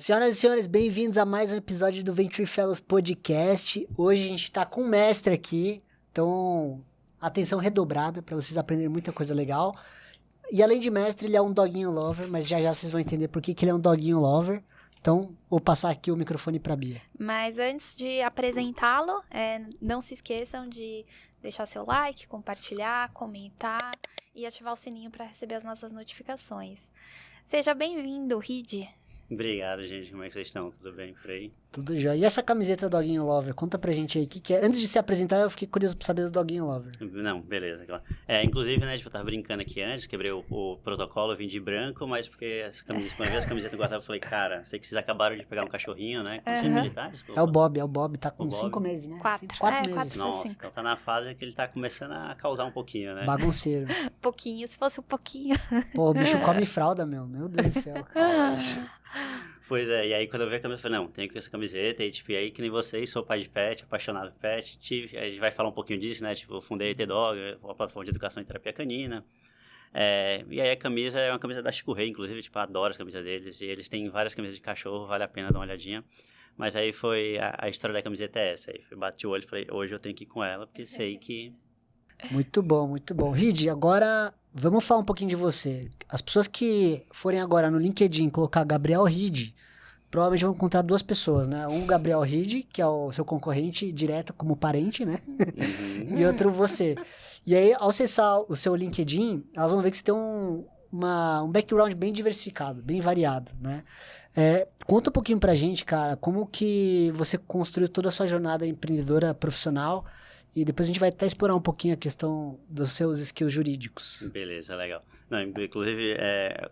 Senhoras e senhores, bem-vindos a mais um episódio do Venture Fellows Podcast. Hoje a gente tá com um mestre aqui, então atenção redobrada para vocês aprenderem muita coisa legal. E além de mestre, ele é um doguinho lover, mas já já vocês vão entender por que ele é um doguinho lover. Então, vou passar aqui o microfone para Bia. Mas antes de apresentá-lo, não se esqueçam de deixar seu like, compartilhar, comentar e ativar o sininho para receber as nossas notificações. Seja bem-vindo, Reed. Obrigado, gente. Como é que vocês estão? Tudo bem por aí? Tudo jóia. E essa camiseta Doguinho Lover? Conta pra gente aí o que é. Antes de se apresentar, eu fiquei curioso pra saber do Doguinho Lover. Não, beleza, claro. Inclusive, né, tipo, eu tava brincando aqui antes, quebrei o protocolo, eu vim de branco, mas porque quando eu vi as camisetas guardadas, eu falei, cara, sei que vocês acabaram de pegar um cachorrinho, né? Com ser militares? É o Bob, tá com 5 meses, né? 4 meses. 4 Nossa, 5. então tá na fase que ele tá começando a causar um pouquinho, né? Bagunceiro. Pouquinho, se fosse um pouquinho. Pô, o bicho come fralda, meu Deus do céu, cara. Pois é, e aí quando eu vi a camiseta, eu falei, não, tenho que essa camiseta, e tipo, e aí que nem vocês, sou pai de pet, apaixonado por pet, a gente vai falar um pouquinho disso, né, tipo, eu fundei a ET-Dog, uma plataforma de educação e terapia canina, e aí a camisa é uma camisa da Chico Rei, inclusive, tipo, adoro as camisas deles, e eles têm várias camisas de cachorro, vale a pena dar uma olhadinha, mas aí foi, a história da camiseta é essa, aí bati o olho e falei, hoje eu tenho que ir com ela, porque sei que... Muito bom, muito bom. Reed, agora vamos falar um pouquinho de você. As pessoas que forem agora no LinkedIn colocar Gabriel Reed, provavelmente vão encontrar duas pessoas, né? Um, Gabriel Reed, que é o seu concorrente direto como parente, né? E outro você. E aí, ao acessar o seu LinkedIn, elas vão ver que você tem um background bem diversificado, bem variado, né? Conta um pouquinho pra gente, cara, como que você construiu toda a sua jornada empreendedora profissional. E depois a gente vai até explorar um pouquinho a questão dos seus skills jurídicos. Beleza, legal. Não, inclusive,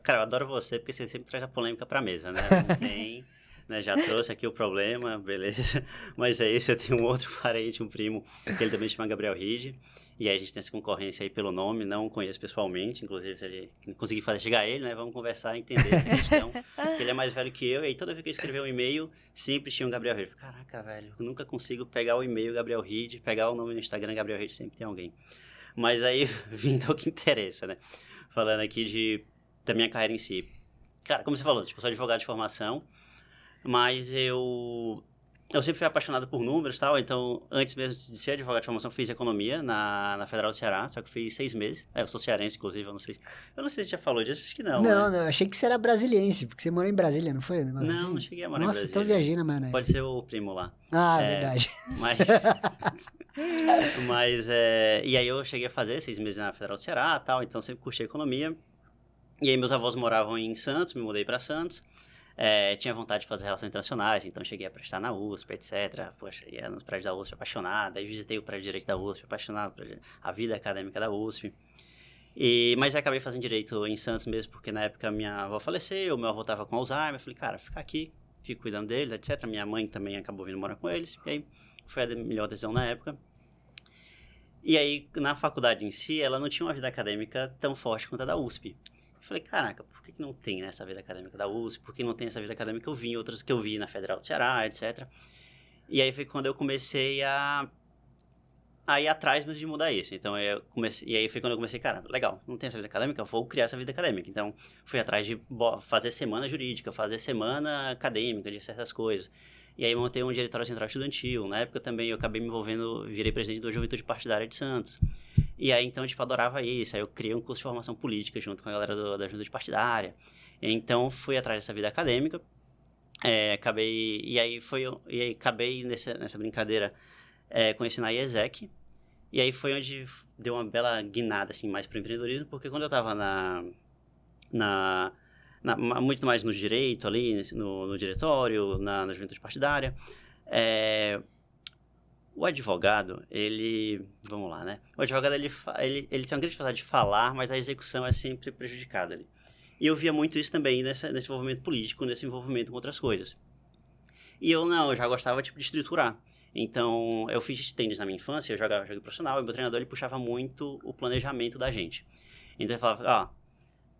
cara, eu adoro você porque você sempre traz a polêmica pra mesa, né? Não tem, né? Já trouxe aqui o problema, beleza. Mas é isso, eu tenho um outro parente, um primo, que ele também se chama Gabriel Reed. E aí a gente tem essa concorrência aí pelo nome, não conheço pessoalmente, inclusive se ele conseguir fazer chegar a ele, né, vamos conversar e entender essa questão, porque ele é mais velho que eu, e aí toda vez que eu escrever um e-mail, sempre tinha um Gabriel Reed. Caraca, velho, eu nunca consigo pegar o e-mail Gabriel Reed, pegar o nome no Instagram Gabriel Reed, sempre tem alguém. Mas aí, vindo ao que interessa, né, falando aqui da minha carreira em si. Cara, como você falou, tipo, eu sou advogado de formação, mas eu sempre fui apaixonado por números e tal, então antes mesmo de ser advogado de formação, fiz economia na Federal do Ceará, só que fiz 6 meses. Eu sou cearense, inclusive, eu não sei se você já falou disso, acho que não. Não, eu achei que você era brasiliense, porque você morou em Brasília, não foi? Não, assim? Não cheguei a morar Nossa, em Brasília. então viajei na maionese. Pode ser o primo lá. Ah, verdade. E aí eu cheguei a fazer 6 meses na Federal do Ceará e tal, então sempre curti economia. E aí meus avós moravam em Santos, me mudei para Santos. Tinha vontade de fazer relações internacionais, então cheguei a prestar na USP, etc. Poxa, ia nos prédios da USP apaixonado, aí visitei o prédio de Direito da USP, apaixonado por a vida acadêmica da USP. Mas acabei fazendo Direito em Santos mesmo, porque na época minha avó faleceu, meu avô estava com Alzheimer, eu falei, cara, ficar aqui, fico cuidando dele, etc. Minha mãe também acabou vindo morar com eles, e aí foi a melhor decisão na época. E aí, na faculdade em si, ela não tinha uma vida acadêmica tão forte quanto a da USP. Eu falei, caraca, por que não tem essa vida acadêmica da USP? Por que não tem essa vida acadêmica que eu vi, outras que eu vi na Federal do Ceará, etc. E aí foi quando eu comecei a ir atrás mesmo de mudar isso. Então, e aí foi quando eu comecei, cara, legal, não tem essa vida acadêmica, eu vou criar essa vida acadêmica. Então, fui atrás de fazer semana jurídica, fazer semana acadêmica de certas coisas. E aí montei um diretório central estudantil. Na época também eu acabei me envolvendo, virei presidente da Juventude Partidária de Santos. E aí então, tipo, adorava isso. Aí eu criei um curso de formação política junto com a galera da Juventude Partidária. Então fui atrás dessa vida acadêmica. Acabei nessa brincadeira conhecendo a IESEC. E aí foi onde deu uma bela guinada assim, mais para o empreendedorismo, porque quando eu estava muito mais no direito ali, no diretório, na juventude partidária, o advogado, vamos lá, né? O advogado, ele tem uma grande dificuldade de falar, mas a execução é sempre prejudicada ali. E eu via muito isso também nesse envolvimento político, nesse envolvimento com outras coisas. E eu já gostava, tipo, de estruturar. Então, eu fiz tênis na minha infância, eu joguei profissional, e meu treinador, ele puxava muito o planejamento da gente. Então, ele falava,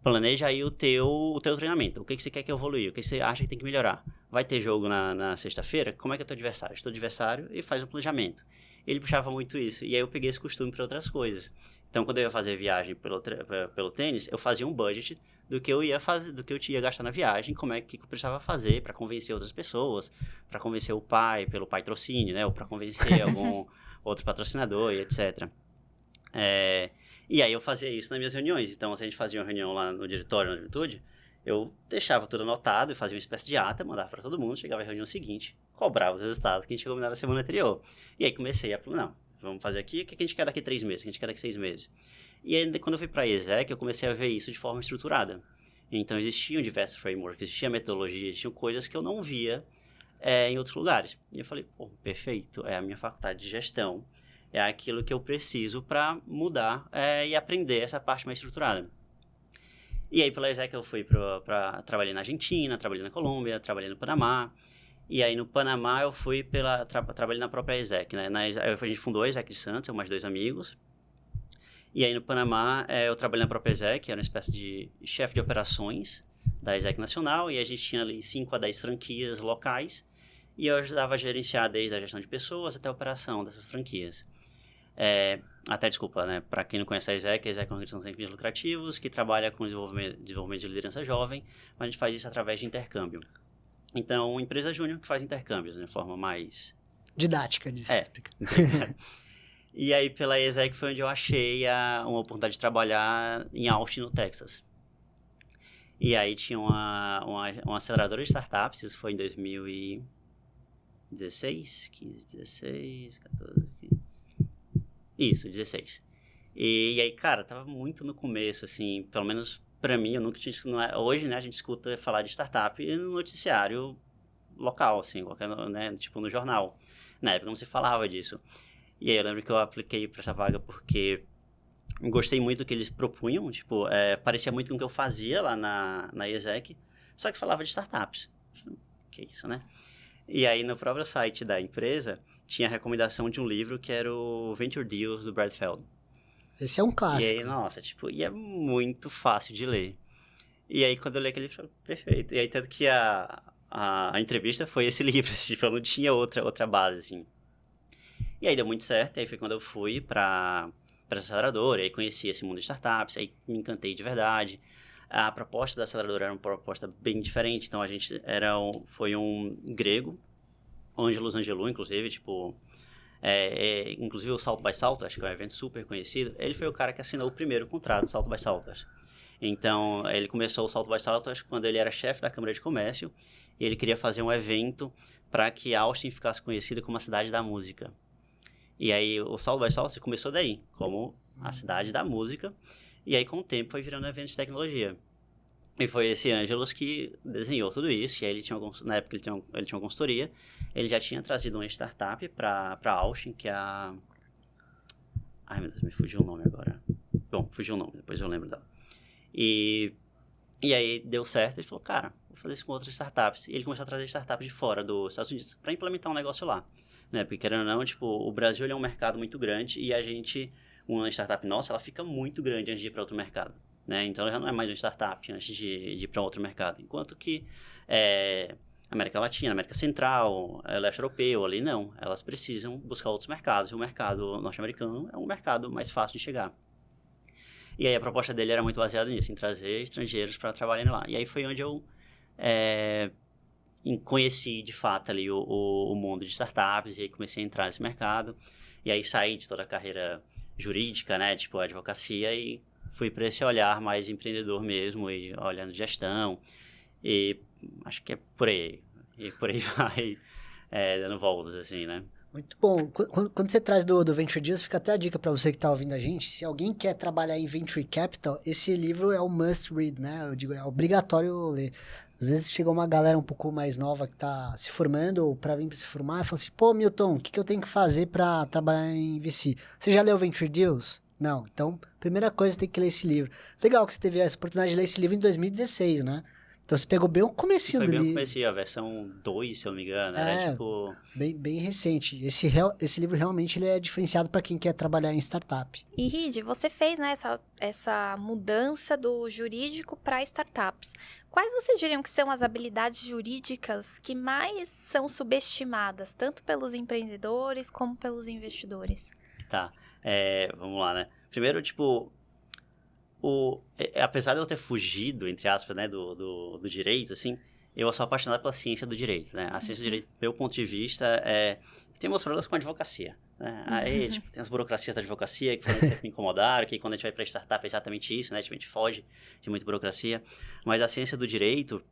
planeja aí o teu treinamento. O que você quer que eu evolua? O que você acha que tem que melhorar? vai ter jogo na sexta-feira? Como é que é teu adversário? Estou adversário e faz um planejamento. Ele puxava muito isso. E aí eu peguei esse costume para outras coisas. Então, quando eu ia fazer viagem pelo tênis, eu fazia um budget do que eu ia fazer, do que eu tinha gastar na viagem, como é que eu precisava fazer para convencer outras pessoas, para convencer o pai pelo patrocínio, né? Ou para convencer algum outro patrocinador e etc. E aí eu fazia isso nas minhas reuniões. Então, se a gente fazia uma reunião lá no diretório, na juventude, eu deixava tudo anotado e fazia uma espécie de ata, mandava para todo mundo, chegava à reunião seguinte, cobrava os resultados que a gente tinha combinado na semana anterior. E aí comecei a falar, não, vamos fazer aqui, o que a gente quer daqui 3 meses, o que a gente quer daqui 6 meses. E aí, quando eu fui para a ESEC, eu comecei a ver isso de forma estruturada. Então, existiam diversos frameworks, existia metodologia, existiam coisas que eu não via em outros lugares. E eu falei, pô, perfeito, é a minha faculdade de gestão, é aquilo que eu preciso para mudar e aprender essa parte mais estruturada. E aí, pela ESEC, eu fui trabalhei na Argentina, trabalhei na Colômbia, trabalhei no Panamá. E aí, no Panamá, eu fui trabalhei na própria ESEC, né? A gente fundou a ESEC de Santos, eu mais 2 amigos. E aí, no Panamá, eu trabalhei na própria ESEC, era uma espécie de chefe de operações da ESEC Nacional. E a gente tinha ali 5 a 10 franquias locais. E eu ajudava a gerenciar desde a gestão de pessoas até a operação dessas franquias. Desculpa, né? Para quem não conhece a ESEC é uma organização sem fins lucrativos que trabalha com desenvolvimento de liderança jovem, mas a gente faz isso através de intercâmbio. Então, empresa júnior que faz intercâmbios, de forma mais... didática disso. E aí, pela ESEC foi onde eu achei uma oportunidade de trabalhar em Austin, no Texas. E aí tinha uma aceleradora de startups, isso foi em 2016, 15, 16, 14... Isso, 16. E aí, cara, tava muito no começo, assim, pelo menos pra mim, eu nunca tinha... Hoje, né, a gente escuta falar de startup no noticiário local, assim, qualquer, né, tipo no jornal. Na época não se falava disso. E aí eu lembro que eu apliquei pra essa vaga porque gostei muito do que eles propunham, tipo, parecia muito com o que eu fazia lá na ESEC, só que falava de startups. Que isso, né? E aí, no próprio site da empresa, tinha a recomendação de um livro que era o Venture Deals, do Brad Feld. Esse é um clássico. E aí, nossa, tipo, e é muito fácil de ler. E aí, quando eu li aquele livro, perfeito. E aí, tanto que a entrevista foi esse livro, assim, tipo, eu não tinha outra base, assim. E aí, deu muito certo. E aí, foi quando eu fui pra essa aceleradora, e aí conheci esse mundo de startups, aí me encantei de verdade. A proposta da aceleradora era uma proposta bem diferente. Então, a gente foi um grego, Ângelos Angelou, inclusive, tipo... inclusive o Salto by Salto, acho que é um evento super conhecido. Ele foi o cara que assinou o primeiro contrato do Salto by Salto. Então, ele começou o Salto by Salto quando ele era chefe da Câmara de Comércio. E ele queria fazer um evento para que Austin ficasse conhecida como a cidade da música. E aí, o Salto by Salto começou daí, como a cidade da música. E aí, com o tempo, foi virando um evento de tecnologia. E foi esse Ângelos que desenhou tudo isso. E aí, na época, ele tinha uma consultoria. Ele já tinha trazido uma startup para Austin, que é a... Ai, meu Deus, me fugiu o nome agora. Bom, fugiu o nome, depois eu lembro dela. E aí, deu certo. Ele falou, cara, vou fazer isso com outras startups. E ele começou a trazer startups de fora dos Estados Unidos para implementar um negócio lá. Né? Porque, querendo ou não, tipo, o Brasil ele é um mercado muito grande e uma startup nossa, ela fica muito grande antes de ir para outro mercado. Né? Então, ela já não é mais uma startup antes de ir para outro mercado. Enquanto que América Latina, América Central, Leste Europeu, ali não. Elas precisam buscar outros mercados. E o mercado norte-americano é um mercado mais fácil de chegar. E aí, a proposta dele era muito baseada nisso, em trazer estrangeiros para trabalhar lá. E aí, foi onde eu conheci, de fato, ali o mundo de startups. E aí, comecei a entrar nesse mercado. E aí, saí de toda a carreira jurídica, né? Tipo, a advocacia e... fui para esse olhar mais empreendedor mesmo, e olhando gestão, e acho que é por aí. E por aí vai, dando voltas, assim, né? Muito bom. Quando você traz do Venture Deals, fica até a dica para você que está ouvindo a gente. Se alguém quer trabalhar em Venture Capital, esse livro é o must read, né? Eu digo, é obrigatório ler. Às vezes chega uma galera um pouco mais nova que está se formando, ou para vir para se formar, e fala assim, pô, Milton, o que eu tenho que fazer para trabalhar em VC? Você já leu Venture Deals? Não. Então, primeira coisa, tem que ler esse livro. Legal que você teve essa oportunidade de ler esse livro em 2016, né? Então você pegou bem o comecinho Foi bem dele. o comecinho, a versão 2, se eu não me engano. Era tipo... Bem recente. Esse livro realmente ele é diferenciado para quem quer trabalhar em startup. E Reed, você fez, né, essa mudança do jurídico para startups. Quais vocês diriam que são as habilidades jurídicas que mais são subestimadas, tanto pelos empreendedores como pelos investidores? Tá, vamos lá, né? Primeiro, tipo, apesar de eu ter fugido, entre aspas, né, do direito, assim, eu sou apaixonado pela ciência do direito, né? A ciência do direito, do meu ponto de vista, tem meus problemas com a advocacia, né? Aí, tipo, tem as burocracias da advocacia que sempre me incomodaram, que quando a gente vai para startup é exatamente isso, né? Tipo, a gente foge de muita burocracia. Mas a ciência do direito,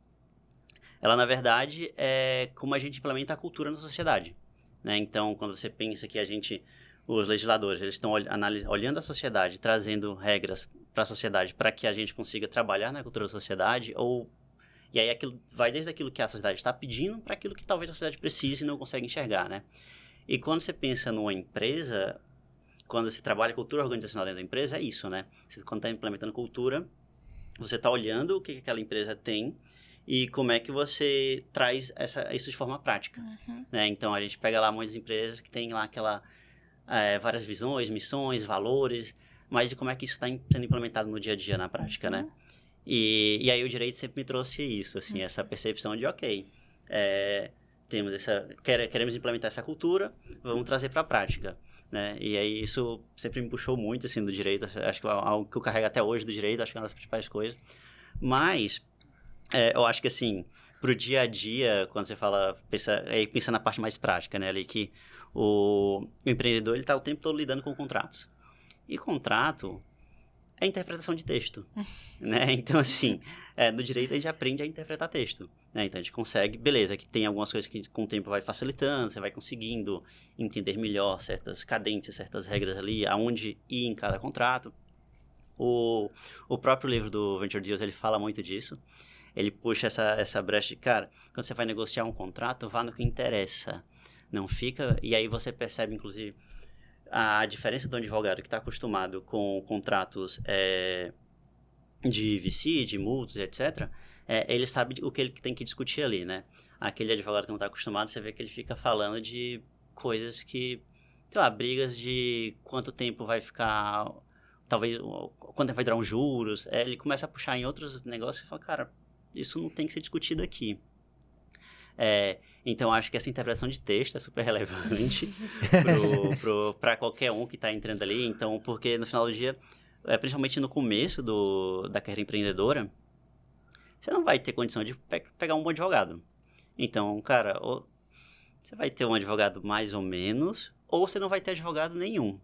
ela, na verdade, é como a gente implementa a cultura na sociedade, né? Então, quando você pensa que os legisladores, eles estão olhando a sociedade, trazendo regras para a sociedade para que a gente consiga trabalhar na cultura da sociedade, e aí aquilo vai desde aquilo que a sociedade está pedindo para aquilo que talvez a sociedade precise e não consegue enxergar, né? E quando você pensa numa empresa, quando você trabalha cultura organizacional dentro da empresa, é isso, né? Quando está implementando cultura, você está olhando o que aquela empresa tem e como é que você traz isso de forma prática, né? Então, a gente pega lá muitas empresas que tem lá várias visões, missões, valores, mas e como é que isso está sendo implementado no dia a dia, na prática, né? E aí o direito sempre me trouxe isso, assim, essa percepção de, ok, queremos implementar essa cultura, vamos trazer para a prática, né? E aí isso sempre me puxou muito, assim, do direito, acho que é algo que eu carrego até hoje do direito, acho que é uma das principais coisas, mas eu acho que, assim, pro dia a dia, quando você pensa na parte mais prática, né, ali que o empreendedor, ele tá o tempo todo lidando com contratos. E contrato é interpretação de texto, né? Então, assim, no direito a gente aprende a interpretar texto, né? Então, a gente consegue, beleza, que tem algumas coisas que com o tempo vai facilitando, você vai conseguindo entender melhor certas cadências, certas regras ali, aonde ir em cada contrato. O próprio livro do Venture Deals, ele fala muito disso. Ele puxa essa brecha de, cara, quando você vai negociar um contrato, vá no que interessa. Não fica... E aí você percebe, inclusive, a diferença do advogado que está acostumado com contratos de VC, de multas, etc., ele sabe o que ele tem que discutir ali, né? Aquele advogado que não está acostumado, você vê que ele fica falando de coisas que, sei lá, brigas de quanto tempo vai ficar, talvez, quanto tempo vai durar uns juros. Ele começa a puxar em outros negócios e fala, cara, isso não tem que ser discutido aqui. Então, acho que essa interpretação de texto é super relevante para qualquer um que está entrando ali. Então, porque no final do dia, principalmente no começo da carreira empreendedora, você não vai ter condição de pegar um bom advogado. Então, cara, ou você vai ter um advogado mais ou menos, ou você não vai ter advogado nenhum.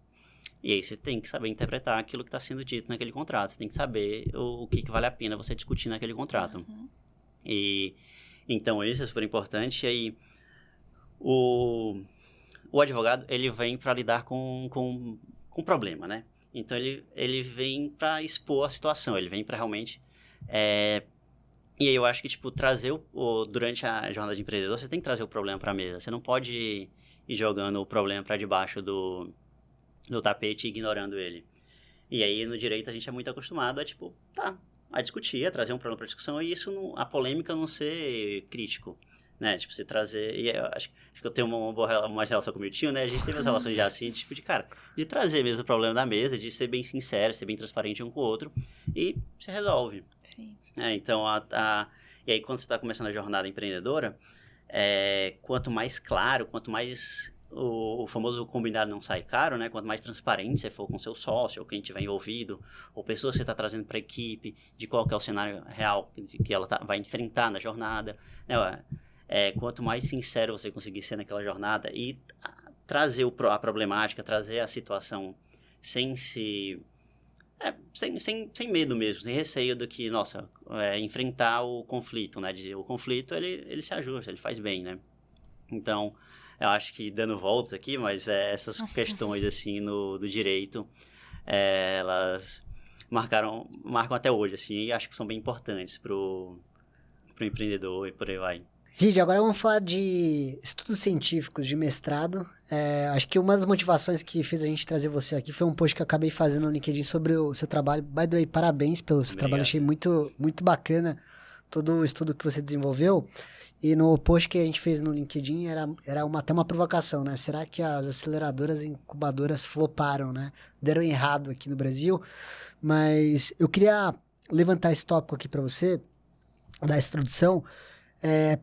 E aí você tem que saber interpretar aquilo que está sendo dito naquele contrato. Você tem que saber o que vale a pena você discutir naquele contrato. Então, isso é super importante. E aí, o advogado, ele vem para lidar com problema, né? Então, ele vem para expor a situação, ele vem para realmente... E aí, eu acho que, tipo, durante a jornada de empreendedor, você tem que trazer o problema para a mesa. Você não pode ir jogando o problema para debaixo do tapete e ignorando ele. E aí, no direito, a gente é muito acostumado a discutir, a trazer um problema para discussão, e a polêmica não ser crítico, né? Tipo, você trazer... E eu acho que eu tenho uma relação com o meu tio, né? A gente tem umas relações já assim, tipo, de trazer mesmo o problema da mesa, de ser bem sincero, ser bem transparente um com o outro, e se resolve. Sim. Então, e aí, quando você está começando a jornada empreendedora, quanto mais claro, quanto mais... O famoso combinado não sai caro, né? Quanto mais transparente você for com seu sócio, ou quem estiver envolvido, ou pessoas que você está trazendo para a equipe, de qual que é o cenário real que ela vai enfrentar na jornada, né? Quanto mais sincero você conseguir ser naquela jornada e trazer a problemática, trazer a situação sem medo mesmo, sem receio do que, enfrentar o conflito, né? O conflito, ele se ajusta, ele faz bem, né? Então... Eu acho que, dando voltas aqui, mas essas questões, assim, do direito, elas marcam até hoje, assim, e acho que são bem importantes pro empreendedor e por aí vai. Reed, agora vamos falar de estudos científicos, de mestrado. Acho que uma das motivações que fez a gente trazer você aqui foi um post que eu acabei fazendo no LinkedIn sobre o seu trabalho. By the way, parabéns pelo seu trabalho, achei muito, muito bacana todo o estudo que você desenvolveu. E no post que a gente fez no LinkedIn era até uma provocação, né? Será que as aceleradoras e incubadoras floparam, né? Deram errado aqui no Brasil. Mas eu queria levantar esse tópico aqui para você, da introdução,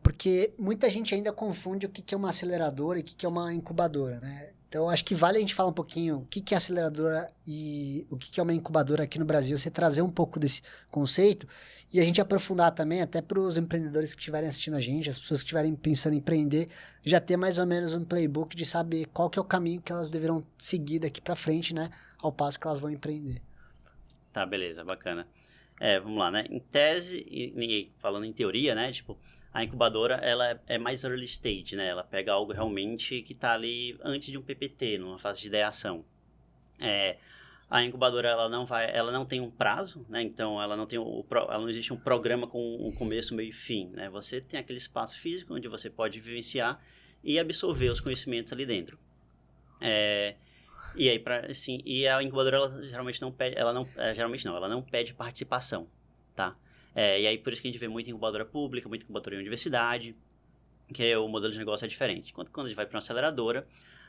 porque muita gente ainda confunde o que é uma aceleradora e o que é uma incubadora, né? Então, acho que vale a gente falar um pouquinho o que é aceleradora e o que é uma incubadora aqui no Brasil, você trazer um pouco desse conceito e a gente aprofundar também, até para os empreendedores que estiverem assistindo a gente, as pessoas que estiverem pensando em empreender, já ter mais ou menos um playbook de saber qual que é o caminho que elas deverão seguir daqui para frente, né? Ao passo que elas vão empreender. Tá, beleza, bacana. Vamos lá, né? Em tese, e falando em teoria, né? Tipo, a incubadora, ela é mais early stage, né? Ela pega algo realmente que está ali antes de um PPT, numa fase de ideação. A incubadora, ela não tem um prazo, né? Então, ela não existe um programa com um começo, meio e fim, né? Você tem aquele espaço físico onde você pode vivenciar e absorver os conhecimentos ali dentro. E aí, assim, e a incubadora, ela geralmente não pede, ela não pede participação, tá? E aí, por isso que a gente vê muita incubadora pública, muita incubadora em universidade, que o modelo de negócio é diferente. Enquanto quando a gente vai para uma aceleradora,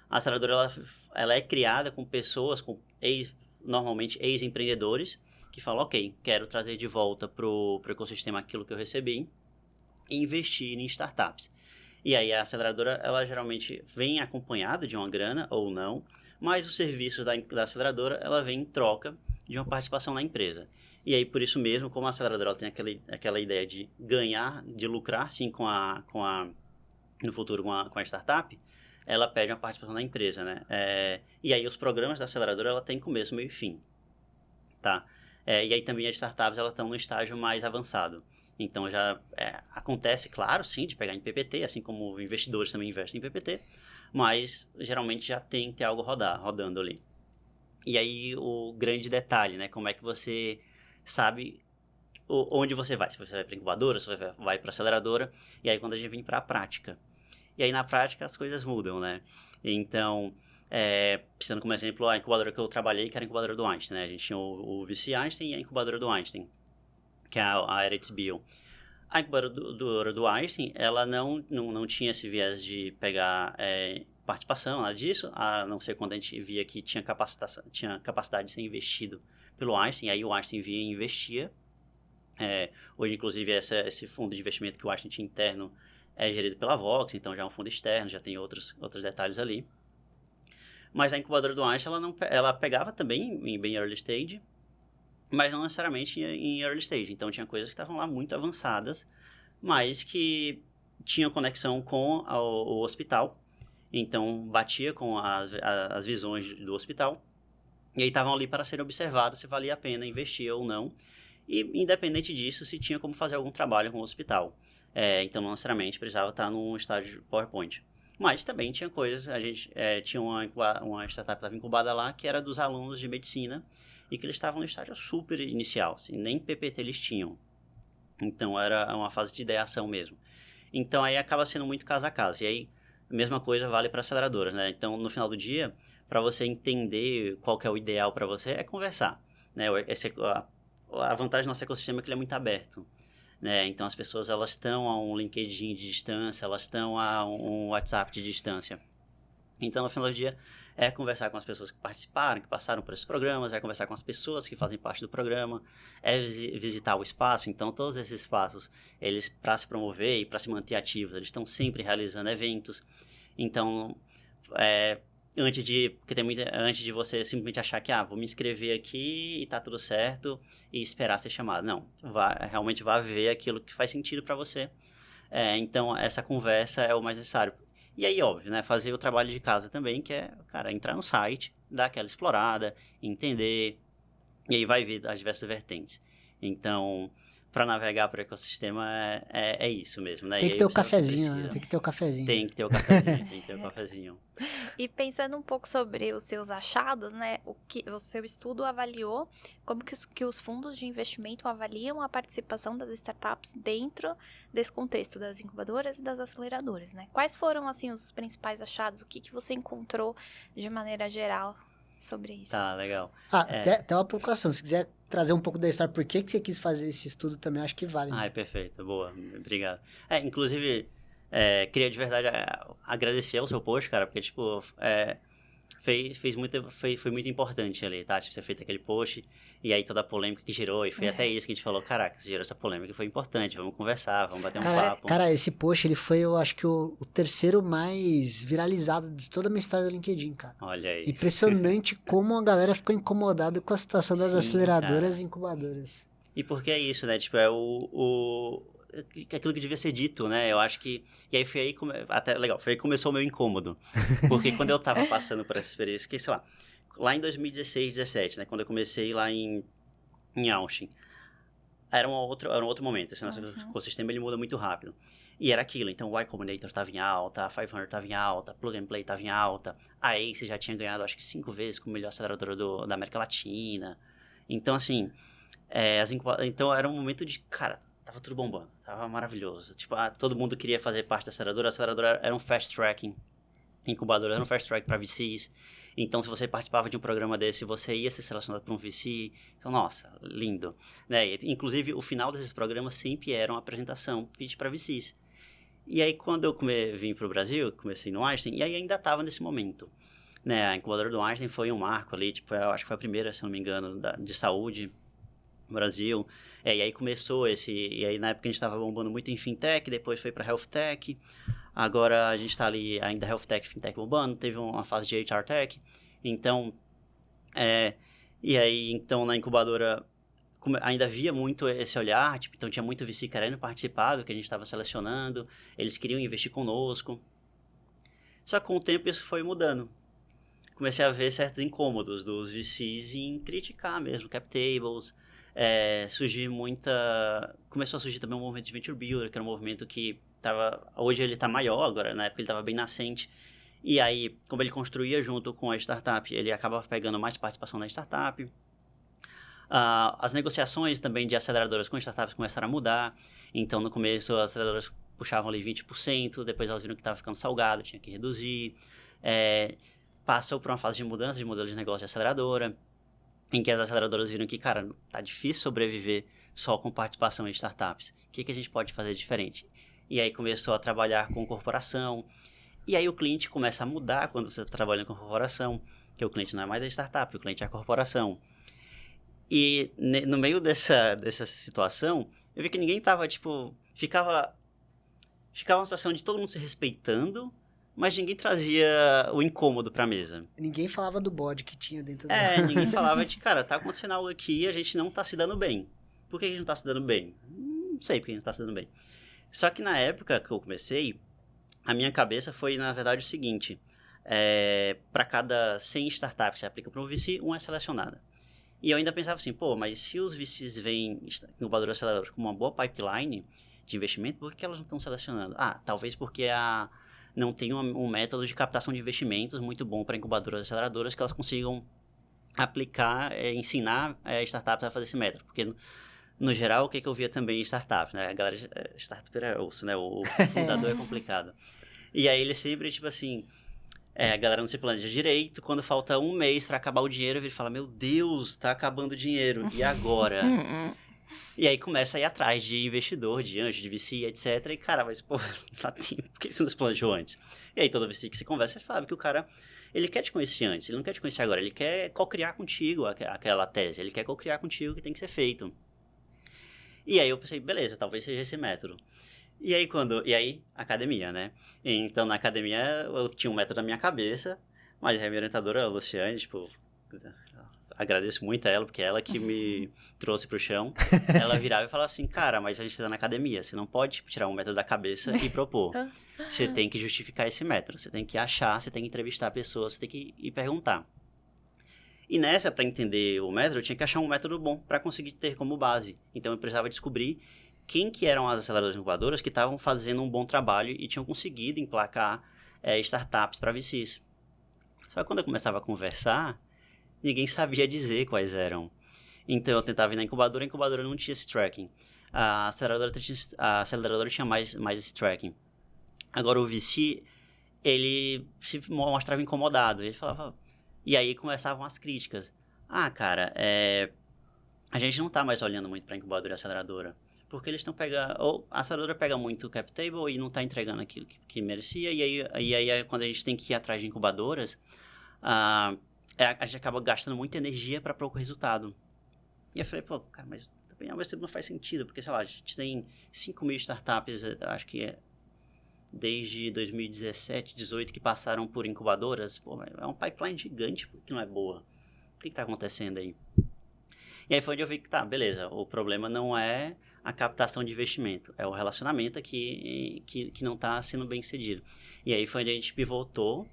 a aceleradora, ela é criada com pessoas, normalmente ex-empreendedores, que falam, ok, quero trazer de volta para o ecossistema aquilo que eu recebi e investir em startups. E aí, a aceleradora, ela geralmente vem acompanhada de uma grana ou não, mas os serviços da aceleradora, ela vem em troca de uma participação na empresa. E aí, por isso mesmo, como a aceleradora ela tem aquela ideia de ganhar, de lucrar, sim, no futuro com a startup, ela pede uma participação na empresa, né? E aí, os programas da aceleradora, ela tem começo, meio e fim, tá? E aí, também, as startups, elas estão no estágio mais avançado. Então, já acontece, claro, sim, de pegar em PPT, assim como investidores também investem em PPT, mas, geralmente, já tem que ter algo rodando ali. E aí, o grande detalhe, né? Como é que você sabe onde você vai? Se você vai para incubadora, se você vai para aceleradora, e aí quando a gente vem para a prática. E aí, na prática, as coisas mudam, né? Então, precisando como exemplo, a incubadora que eu trabalhei, que era a incubadora do Einstein, né? A gente tinha o VC Einstein e a incubadora do Einstein, que é a Eretz Bio. A incubadora do Einstein, ela não tinha esse viés de pegar participação, nada disso, a não ser quando a gente via que tinha capacidade de ser investido pelo Einstein, aí o Einstein via e investia. Hoje, inclusive, esse fundo de investimento que o Einstein tinha interno é gerido pela Vox, então já é um fundo externo, já tem outros detalhes ali. Mas a incubadora do Einstein, ela pegava também em bem early stage, mas não necessariamente em early stage. Então, tinha coisas que estavam lá muito avançadas, mas que tinham conexão com o hospital. Então, batia com as visões do hospital. E aí, estavam ali para serem observados se valia a pena investir ou não. E, independente disso, se tinha como fazer algum trabalho com o hospital. Então, não necessariamente precisava estar num estágio de PowerPoint. Mas também tinha coisas, a gente tinha uma startup que estava incubada lá, que era dos alunos de medicina, e que eles estavam no estágio super inicial, assim, nem PPT eles tinham. Então, era uma fase de ideação mesmo. Então, aí acaba sendo muito caso a caso. E aí, a mesma coisa vale para aceleradoras, né? Então, no final do dia, para você entender qual que é o ideal para você, é conversar, né? A vantagem do nosso ecossistema é que ele é muito aberto, né? Então, as pessoas, elas estão a um LinkedIn de distância, elas estão a um WhatsApp de distância. Então, no final do dia, é conversar com as pessoas que participaram, que passaram por esses programas, é conversar com as pessoas que fazem parte do programa, é visitar o espaço. Então, todos esses espaços, eles, para se promover e para se manter ativos, eles estão sempre realizando eventos. Então, antes de você simplesmente achar que, vou me inscrever aqui e tá tudo certo e esperar ser chamado. Não, realmente vá ver aquilo que faz sentido para você. Então, essa conversa é o mais necessário. E aí, óbvio, né, fazer o trabalho de casa também, que é, cara, entrar no site, dar aquela explorada, entender, e aí vai ver as diversas vertentes. Então, para navegar para o ecossistema é isso mesmo, né? Tem que ter o cafezinho, né? Tem que ter o cafezinho. Tem que ter o cafezinho, tem que ter o cafezinho. E pensando um pouco sobre os seus achados, né? O que o seu estudo avaliou, como que os fundos de investimento avaliam a participação das startups dentro desse contexto das incubadoras e das aceleradoras, né? Quais foram, assim, os principais achados? O que você encontrou de maneira geral? sobre isso. Tá, legal. Até uma provocação. Se quiser trazer um pouco da história, por que você quis fazer esse estudo também, acho que vale. É perfeito. Boa. Obrigado. Inclusive, queria de verdade agradecer ao seu post, cara, porque, tipo, foi muito importante ali, tá? Tipo, você fez aquele post e aí toda a polêmica que gerou, e foi até isso que a gente falou, caraca, gerou essa polêmica, foi importante, vamos conversar, vamos bater um papo. Cara, esse post, ele foi, eu acho que o terceiro mais viralizado de toda a minha história do LinkedIn, cara. Olha aí. Impressionante como a galera ficou incomodada com a situação das aceleradoras cara. e incubadoras. E porque é isso, né? Tipo, aquilo que devia ser dito, né? Eu acho que... E aí foi aí... Até, legal, foi aí que começou o meu incômodo. Porque quando eu tava passando por essa experiência, que sei lá em 2016, 17, né? Quando eu comecei lá em Austin, era um outro momento. Esse nosso ecossistema, ele muda muito rápido. E era aquilo. Então, o Y Combinator tava em alta, a 500 tava em alta, a Plug and Play tava em alta. A Ace já tinha ganhado, acho que 5 vezes como melhor aceleradora da América Latina. Então, assim... Então, era um momento de... Cara, tava tudo bombando. Tava maravilhoso. Tipo, todo mundo queria fazer parte da aceleradora. A aceleradora era um fast tracking. Incubadora era um fast track para VCs. Então, se você participava de um programa desse, você ia ser selecionado para um VC. Então, nossa, lindo. Né? E, inclusive, o final desses programas sempre era uma apresentação, pitch para VCs. E aí, quando eu vim para o Brasil, comecei no Einstein, e aí ainda estava nesse momento. Né? A incubadora do Einstein foi um marco ali. Tipo, eu acho que foi a primeira, se não me engano, de saúde no Brasil. E aí começou e aí na época a gente estava bombando muito em fintech, depois foi para health tech, agora a gente está ali ainda health tech, fintech bombando, teve uma fase de HR tech, então e aí então na incubadora ainda havia muito esse olhar, tipo, então tinha muito VC querendo participar do que a gente estava selecionando, eles queriam investir conosco, só que com o tempo isso foi mudando. Comecei a ver certos incômodos dos VCs em criticar mesmo cap tables. Começou a surgir também um movimento de Venture Builder, que era um movimento que hoje ele está maior, agora na época ele estava bem nascente, e aí, como ele construía junto com a startup, ele acabava pegando mais participação na startup. As negociações também de aceleradoras com startups começaram a mudar, então no começo as aceleradoras puxavam ali 20%, depois elas viram que estava ficando salgado, tinha que reduzir, passou por uma fase de mudança de modelo de negócio de aceleradora, em que as aceleradoras viram que, cara, tá difícil sobreviver só com participação em startups. O que a gente pode fazer diferente? E aí começou a trabalhar com corporação. E aí o cliente começa a mudar quando você está trabalhando com corporação, que o cliente não é mais a startup, o cliente é a corporação. E no meio dessa situação, eu vi que ninguém tava, tipo... Ficava uma situação de todo mundo se respeitando, mas ninguém trazia o incômodo pra mesa. Ninguém falava do bode que tinha dentro Ninguém falava de, cara, tá acontecendo algo aqui e a gente não tá se dando bem. Por que a gente não tá se dando bem? Não sei por que a gente não tá se dando bem. Só que na época que eu comecei, a minha cabeça foi, na verdade, o seguinte. Para cada 100 startups que você aplica para um VC, uma é selecionada. E eu ainda pensava assim, mas se os VCs veem incubadoras aceleradoras com uma boa pipeline de investimento, por que elas não estão selecionando? Talvez porque não tem um método de captação de investimentos muito bom para incubadoras aceleradoras que elas consigam aplicar, ensinar startups a fazer esse método. Porque, no geral, o que eu via também em startups, né? A galera, startup é osso, né? O fundador é complicado. E aí ele sempre, tipo assim, a galera não se planeja direito, quando falta um mês para acabar o dinheiro, ele fala, meu Deus, tá acabando o dinheiro, e agora? E aí começa a ir atrás de investidor, de anjo, de VC, etc. E, cara, mas, por que você não se planejou antes? E aí, todo VC que você conversa, você sabe que o cara, ele quer te conhecer antes, ele não quer te conhecer agora, ele quer co-criar contigo aquela tese, ele quer co-criar contigo o que tem que ser feito. E aí eu pensei, beleza, talvez seja esse método. E aí, academia, né? Então, na academia, eu tinha um método na minha cabeça, mas a minha orientadora, a Luciane, tipo... Agradeço muito a ela, porque é ela que me trouxe pro chão. Ela virava e falava assim, cara, mas a gente tá na academia, você não pode tirar um método da cabeça e propor. Você tem que justificar esse método, você tem que achar, você tem que entrevistar pessoas, você tem que ir perguntar. E nessa, para entender o método, eu tinha que achar um método bom para conseguir ter como base. Então, eu precisava descobrir quem que eram as aceleradoras incubadoras que estavam fazendo um bom trabalho e tinham conseguido emplacar startups para VCs. Só que quando eu começava a conversar, ninguém sabia dizer quais eram. Então, eu tentava ir na incubadora, a incubadora não tinha esse tracking. A aceleradora tinha mais esse tracking. Agora, o VC, ele se mostrava incomodado. Ele falava, E aí começavam as críticas. Cara, a gente não tá mais olhando muito para incubadora e aceleradora. Porque eles estão pegando... Ou a aceleradora pega muito o cap table e não tá entregando aquilo que merecia. E aí, quando a gente tem que ir atrás de incubadoras, a gente acaba gastando muita energia para pouco resultado. E eu falei, pô, cara, mas também ao mesmo tempo não faz sentido. Porque, sei lá, a gente tem 5 mil startups, acho que desde 2017, 2018, que passaram por incubadoras. Pô, é um pipeline gigante que não é boa. O que tá acontecendo aí? E aí foi onde eu vi que, tá, beleza, o problema não é a captação de investimento, é o relacionamento aqui que não está sendo bem sucedido. E aí foi onde a gente pivotou.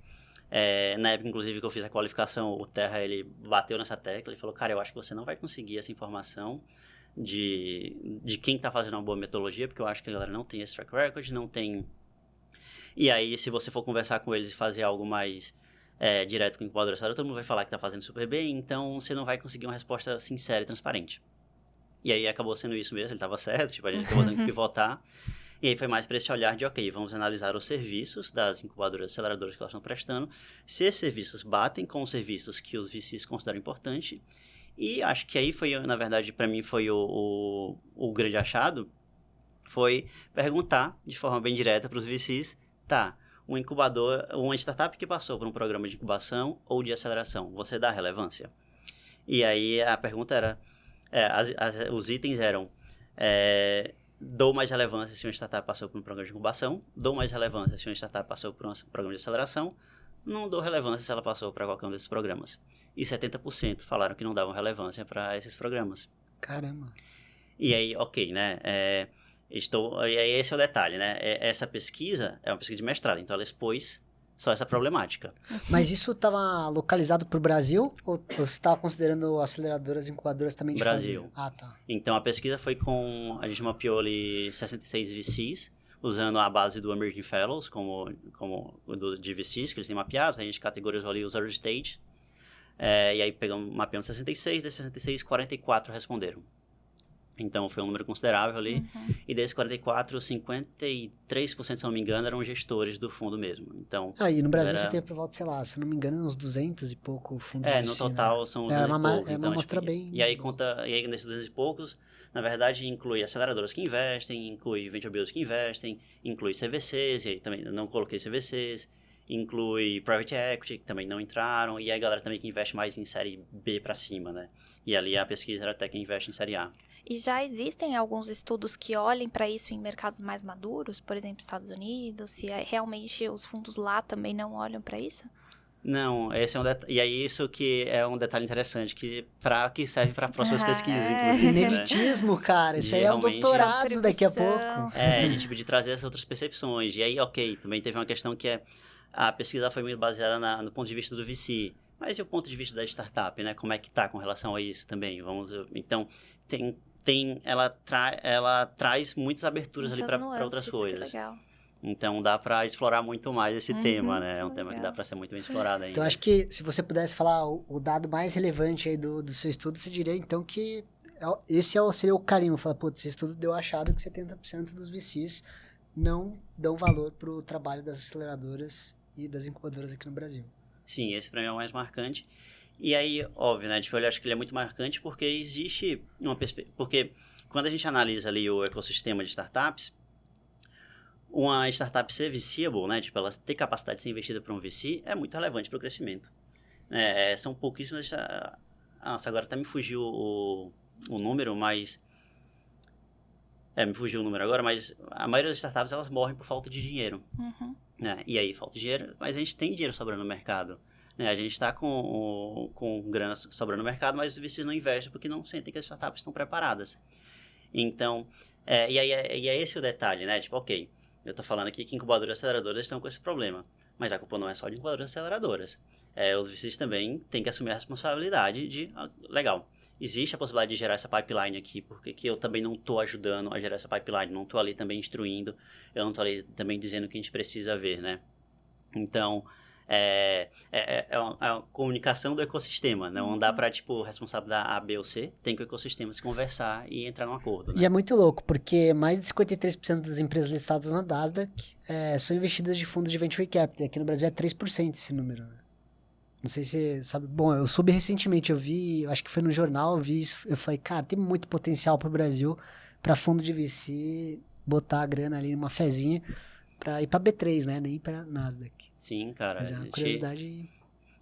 Na época, inclusive, que eu fiz a qualificação, o Terra, ele bateu nessa tecla e falou, cara, eu acho que você não vai conseguir essa informação de quem está fazendo uma boa metodologia, porque eu acho que a galera não tem esse track record, não tem... E aí, se você for conversar com eles e fazer algo mais... direto com o incubador acelerador, todo mundo vai falar que está fazendo super bem, então você não vai conseguir uma resposta sincera e transparente. E aí acabou sendo isso mesmo, ele estava certo, tipo, a gente acabou tendo que pivotar. E aí foi mais para esse olhar de, ok, vamos analisar os serviços das incubadoras e aceleradoras que elas estão prestando, se esses serviços batem com os serviços que os VCs consideram importante. E acho que aí foi, na verdade, para mim foi o grande achado, foi perguntar de forma bem direta para os VCs, tá, um incubador, uma startup que passou por um programa de incubação ou de aceleração, você dá relevância? E aí a pergunta era, os itens eram, dou mais relevância se uma startup passou por um programa de incubação, dou mais relevância se uma startup passou por um programa de aceleração, não dou relevância se ela passou para qualquer um desses programas. E 70% falaram que não davam relevância para esses programas. Caramba. E aí, ok, né, e aí esse é o detalhe, né? Essa pesquisa é uma pesquisa de mestrado, então ela expôs só essa problemática. Mas isso estava localizado para o Brasil? Ou você estava considerando aceleradoras e incubadoras também de Brasil. fora? Ah, tá. Então a pesquisa foi com... A gente mapeou ali 66 VCs, usando a base do Emerging Fellows, como de VCs que eles têm mapeados. A gente categorizou ali os early stage. E aí mapeamos 66, desses 66, 44 responderam. Então, foi um número considerável ali. Uhum. E desses 44, 53%, se não me engano, eram gestores do fundo mesmo. Então, e no Brasil você tem por volta, sei lá, se não me engano, uns 200 e pouco fundos de no VC, total né? são uns 200 e poucos. É uma amostra bem... E aí, nesses 200 e poucos, na verdade, inclui aceleradoras que investem, inclui venture builders que investem, inclui CVCs, e aí também não coloquei CVCs, inclui private equity, que também não entraram, e aí a galera também que investe mais em série B para cima, né? E ali a pesquisa era até que investe em série A. E já existem alguns estudos que olhem para isso em mercados mais maduros, por exemplo, Estados Unidos, se realmente os fundos lá também não olham para isso? Não, esse é um detalhe, e aí isso que é um detalhe interessante, que serve para próximas pesquisas, inclusive. Ineditismo, cara, isso aí é um doutorado daqui a pouco. De trazer essas outras percepções. E aí, ok, também teve uma questão que a pesquisa foi muito baseada no ponto de vista do VC, mas e o ponto de vista da startup, né? Como é que tá com relação a isso também? Então, ela traz muitas aberturas ali para outras coisas. Que legal. Então, dá para explorar muito mais esse tema, né? É um tema que dá para ser muito bem explorado ainda. Então, acho que se você pudesse falar o dado mais relevante aí do seu estudo, você diria, então, que esse seria o carimbo. Falar, putz, esse estudo deu achado que 70% dos VCs não dão valor para o trabalho das aceleradoras e das incubadoras aqui no Brasil. Sim, esse para mim é o mais marcante. E aí, óbvio, né? Tipo, eu acho que ele é muito marcante porque existe uma perspectiva... Porque quando a gente analisa ali o ecossistema de startups, uma startup ser VCable, né? Tipo, ela ter capacidade de ser investida por um VC é muito relevante para o crescimento. São pouquíssimas... Nossa, agora até me fugiu o número, mas... me fugiu o número agora, mas a maioria das startups, elas morrem por falta de dinheiro. Uhum. E aí, falta de dinheiro, mas a gente tem dinheiro sobrando no mercado. A gente está com grana sobrando no mercado, mas os VCs não investem porque não sentem que as startups estão preparadas. Então, e é esse o detalhe, né? Tipo, ok, eu estou falando aqui que incubadoras e aceleradoras estão com esse problema, mas a culpa não é só de incubadoras e aceleradoras. Os VCs também têm que assumir a responsabilidade de, legal, existe a possibilidade de gerar essa pipeline aqui, porque que eu também não estou ajudando a gerar essa pipeline, não estou ali também instruindo, eu não estou ali também dizendo o que a gente precisa ver, né? Então, é uma comunicação do ecossistema, não dá para, tipo, responsável da A, B ou C, tem que o ecossistema se conversar e entrar num acordo, né? E é muito louco, porque mais de 53% das empresas listadas na Nasdaq são investidas de fundos de venture capital, aqui no Brasil é 3% esse número, né? Não sei se você sabe. Bom, eu soube recentemente, eu vi, acho que foi no jornal, eu vi isso. Eu falei, cara, tem muito potencial pro Brasil, pra fundo de VC, botar a grana ali numa fezinha pra ir pra B3, né? Nem pra Nasdaq. Sim, cara. Mas é uma curiosidade.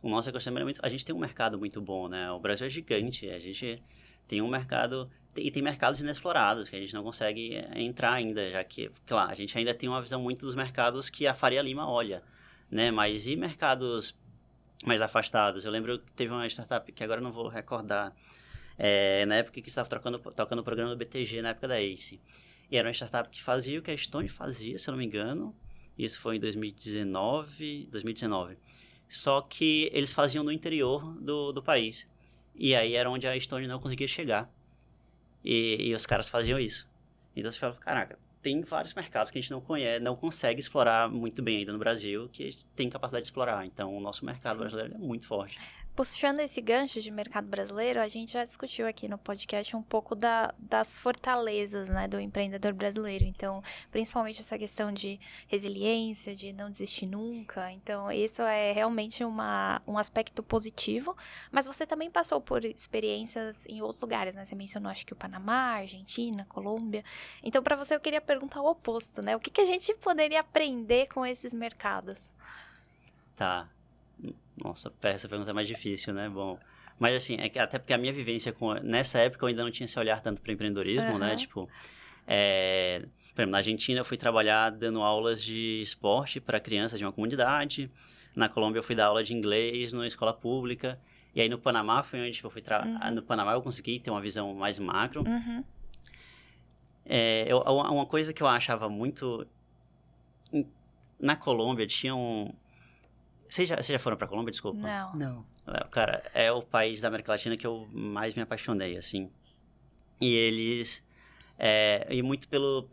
O nosso ecossistema é muito... A gente tem um mercado muito bom, né? O Brasil é gigante. A gente tem um mercado... E tem mercados inexplorados que a gente não consegue entrar ainda, já que, claro, a gente ainda tem uma visão muito dos mercados que a Faria Lima olha, né? Mas e mercados mais afastados? Eu lembro que teve uma startup que agora eu não vou recordar, na época que estava tocando o programa do BTG, na época da ACE. E era uma startup que fazia o que a Stone fazia, se eu não me engano. Isso foi em 2019. Só que eles faziam no interior do país. E aí era onde a Stone não conseguia chegar. E os caras faziam isso. Então você fala, caraca, tem vários mercados que a gente não conhece, não consegue explorar muito bem ainda no Brasil, que a gente tem capacidade de explorar. Então o nosso mercado brasileiro é muito forte. Puxando esse gancho de mercado brasileiro, a gente já discutiu aqui no podcast um pouco das fortalezas, né, do empreendedor brasileiro. Então, principalmente essa questão de resiliência, de não desistir nunca. Então, isso é realmente um aspecto positivo. Mas você também passou por experiências em outros lugares, né? Você mencionou, acho que o Panamá, Argentina, Colômbia. Então, para você, eu queria perguntar o oposto, né? O que a gente poderia aprender com esses mercados? Tá. Nossa, essa pergunta é mais difícil, né? Bom, mas assim, até porque a minha vivência nessa época eu ainda não tinha esse olhar tanto para empreendedorismo, né? Tipo, por exemplo, na Argentina eu fui trabalhar dando aulas de esporte para crianças de uma comunidade. Na Colômbia eu fui dar aula de inglês numa escola pública. E aí no Panamá foi onde eu fui No Panamá eu consegui ter uma visão mais macro. Uma coisa que eu achava muito... Na Colômbia tinha um... Vocês já foram pra Colômbia, desculpa? Não. Cara, é o país da América Latina que eu mais me apaixonei, assim. E eles... e muito pelo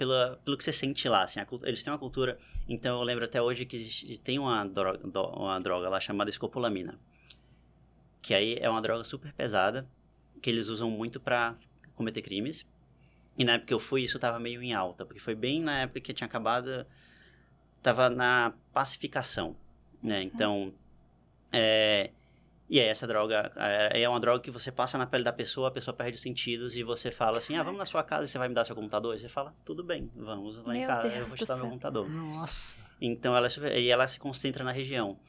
que você sente lá, assim. Eles têm uma cultura... Então, eu lembro até hoje que tem uma droga lá chamada escopolamina. Que aí é uma droga super pesada, que eles usam muito pra cometer crimes. E na época que eu fui, isso tava meio em alta. Porque foi bem na época que tinha acabado... Tava na pacificação. Né? Então, e aí essa droga é uma droga que você passa na pele da pessoa, a pessoa perde os sentidos e você fala assim, vamos na sua casa e você vai me dar seu computador? E você fala, tudo bem, vamos lá em casa, eu vou te dar meu computador. Nossa. Então, ela se concentra na região.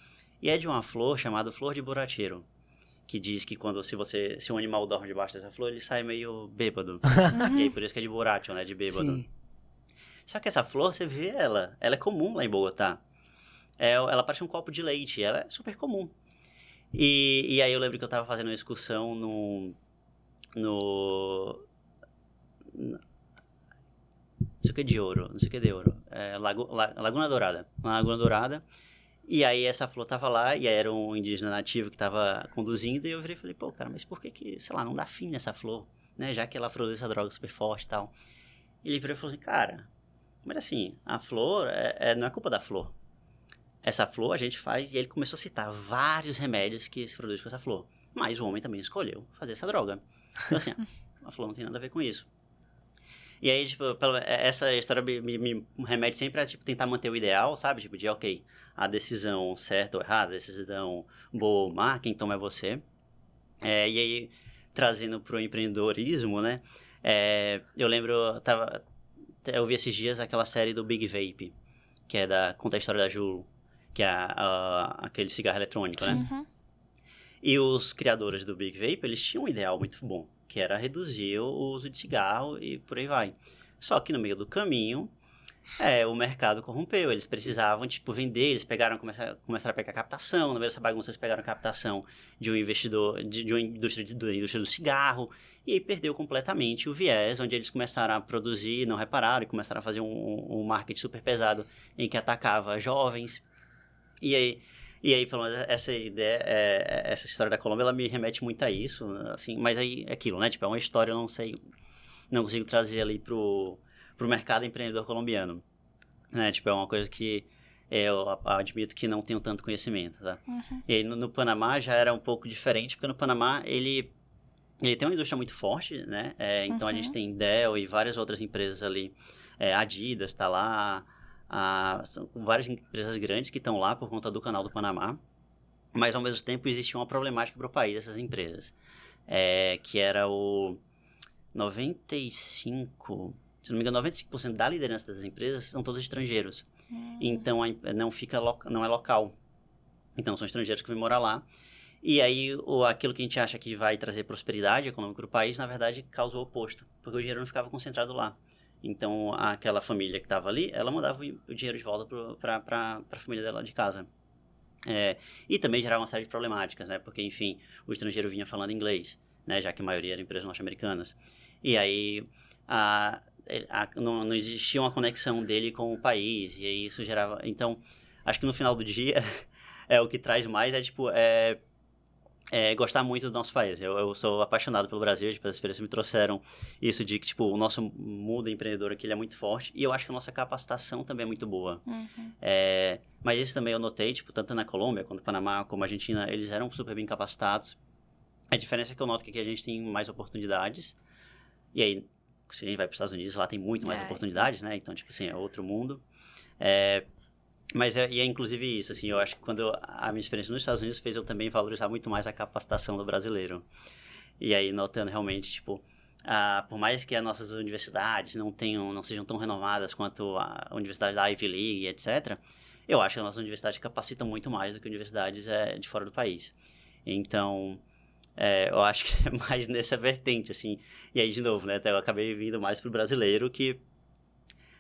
E é de uma flor chamada flor de borracheiro, que diz que se um animal dorme debaixo dessa flor, ele sai meio bêbado. E aí por isso que é de borracho, né, de bêbado. Sim. Só que essa flor, você vê ela é comum lá em Bogotá. Ela parece um copo de leite, ela é super comum. E aí eu lembro que eu tava fazendo uma excursão não sei o que de ouro, Laguna Dourada. Na Laguna Dourada. E aí essa flor tava lá, e aí era um indígena nativo que tava conduzindo, e eu virei e falei, pô, cara, mas por que, sei lá, não dá fim nessa flor, né? Já que ela produz essa droga super forte e tal. E ele virou e falou assim, cara, mas assim, a flor, não é culpa da flor. Essa flor a gente faz, e ele começou a citar vários remédios que se produzem com essa flor. Mas o homem também escolheu fazer essa droga. Então assim, a flor não tem nada a ver com isso. E aí, tipo, essa história me remete sempre a, tipo, tentar manter o ideal, sabe? Tipo, de, ok, a decisão certa ou errada, a decisão boa ou má, quem toma é você. E aí, trazendo pro empreendedorismo, né? Eu lembro, eu vi esses dias aquela série do Big Vape, que conta a história da Juul, que é aquele cigarro eletrônico, né? Uhum. E os criadores do Big Vape, eles tinham um ideal muito bom, que era reduzir o uso de cigarro e por aí vai. Só que no meio do caminho, o mercado corrompeu. Eles precisavam, tipo, vender. Eles começaram a pegar captação. No meio dessa bagunça, eles pegaram captação de um investidor, de uma indústria do cigarro. E aí perdeu completamente o viés, onde eles começaram a produzir, não repararam, e começaram a fazer um marketing super pesado em que atacava jovens. E aí, pelo menos, essa ideia, essa história da Colômbia, ela me remete muito a isso, assim, mas aí é aquilo, né? Tipo, é uma história, eu não consigo trazer ali pro mercado empreendedor colombiano, né? Tipo, é uma coisa que eu admito que não tenho tanto conhecimento, tá? Uhum. E aí, no Panamá já era um pouco diferente, porque no Panamá, ele tem uma indústria muito forte, né? Então, a gente tem Dell e várias outras empresas ali, Adidas tá lá, são várias empresas grandes que estão lá por conta do Canal do Panamá. mas ao mesmo tempo existia uma problemática para o país, essas empresas, que era o 95, se não me engano, 95% da liderança das empresas são todos estrangeiros. Então, não é local. Então, são estrangeiros que vêm morar lá. E aí, aquilo que a gente acha que vai trazer prosperidade econômica para o país, na verdade, causa o oposto. Porque o dinheiro não ficava concentrado lá. Então, aquela família que estava ali, ela mandava o dinheiro de volta para a família dela de casa. E também gerava uma série de problemáticas, né? Porque, enfim, o estrangeiro vinha falando inglês, né? Já que a maioria eram empresas norte-americanas. E aí, não existia uma conexão dele com o país. E aí isso gerava... Então, acho que no final do dia, o que traz mais gostar muito do nosso país. Eu sou apaixonado pelo Brasil, as experiências me trouxeram isso de que, tipo, o nosso mundo empreendedor aqui ele é muito forte e eu acho que a nossa capacitação também é muito boa. Mas isso também eu notei, tipo, tanto na Colômbia, quanto no Panamá, como na Argentina, eles eram super bem capacitados. A diferença é que eu noto que aqui a gente tem mais oportunidades e aí, se a gente vai para os Estados Unidos, lá tem muito mais oportunidades, né? Então, tipo assim, é outro mundo. Mas é inclusive isso, assim, eu acho que quando a minha experiência nos Estados Unidos fez eu também valorizar muito mais a capacitação do brasileiro. E aí, notando realmente, tipo, por mais que as nossas universidades não sejam tão renovadas quanto a universidade da Ivy League, etc., eu acho que as nossas universidades capacitam muito mais do que universidades de fora do país. Então, eu acho que é mais nessa vertente, assim. E aí, de novo, né, eu acabei vindo mais pro brasileiro que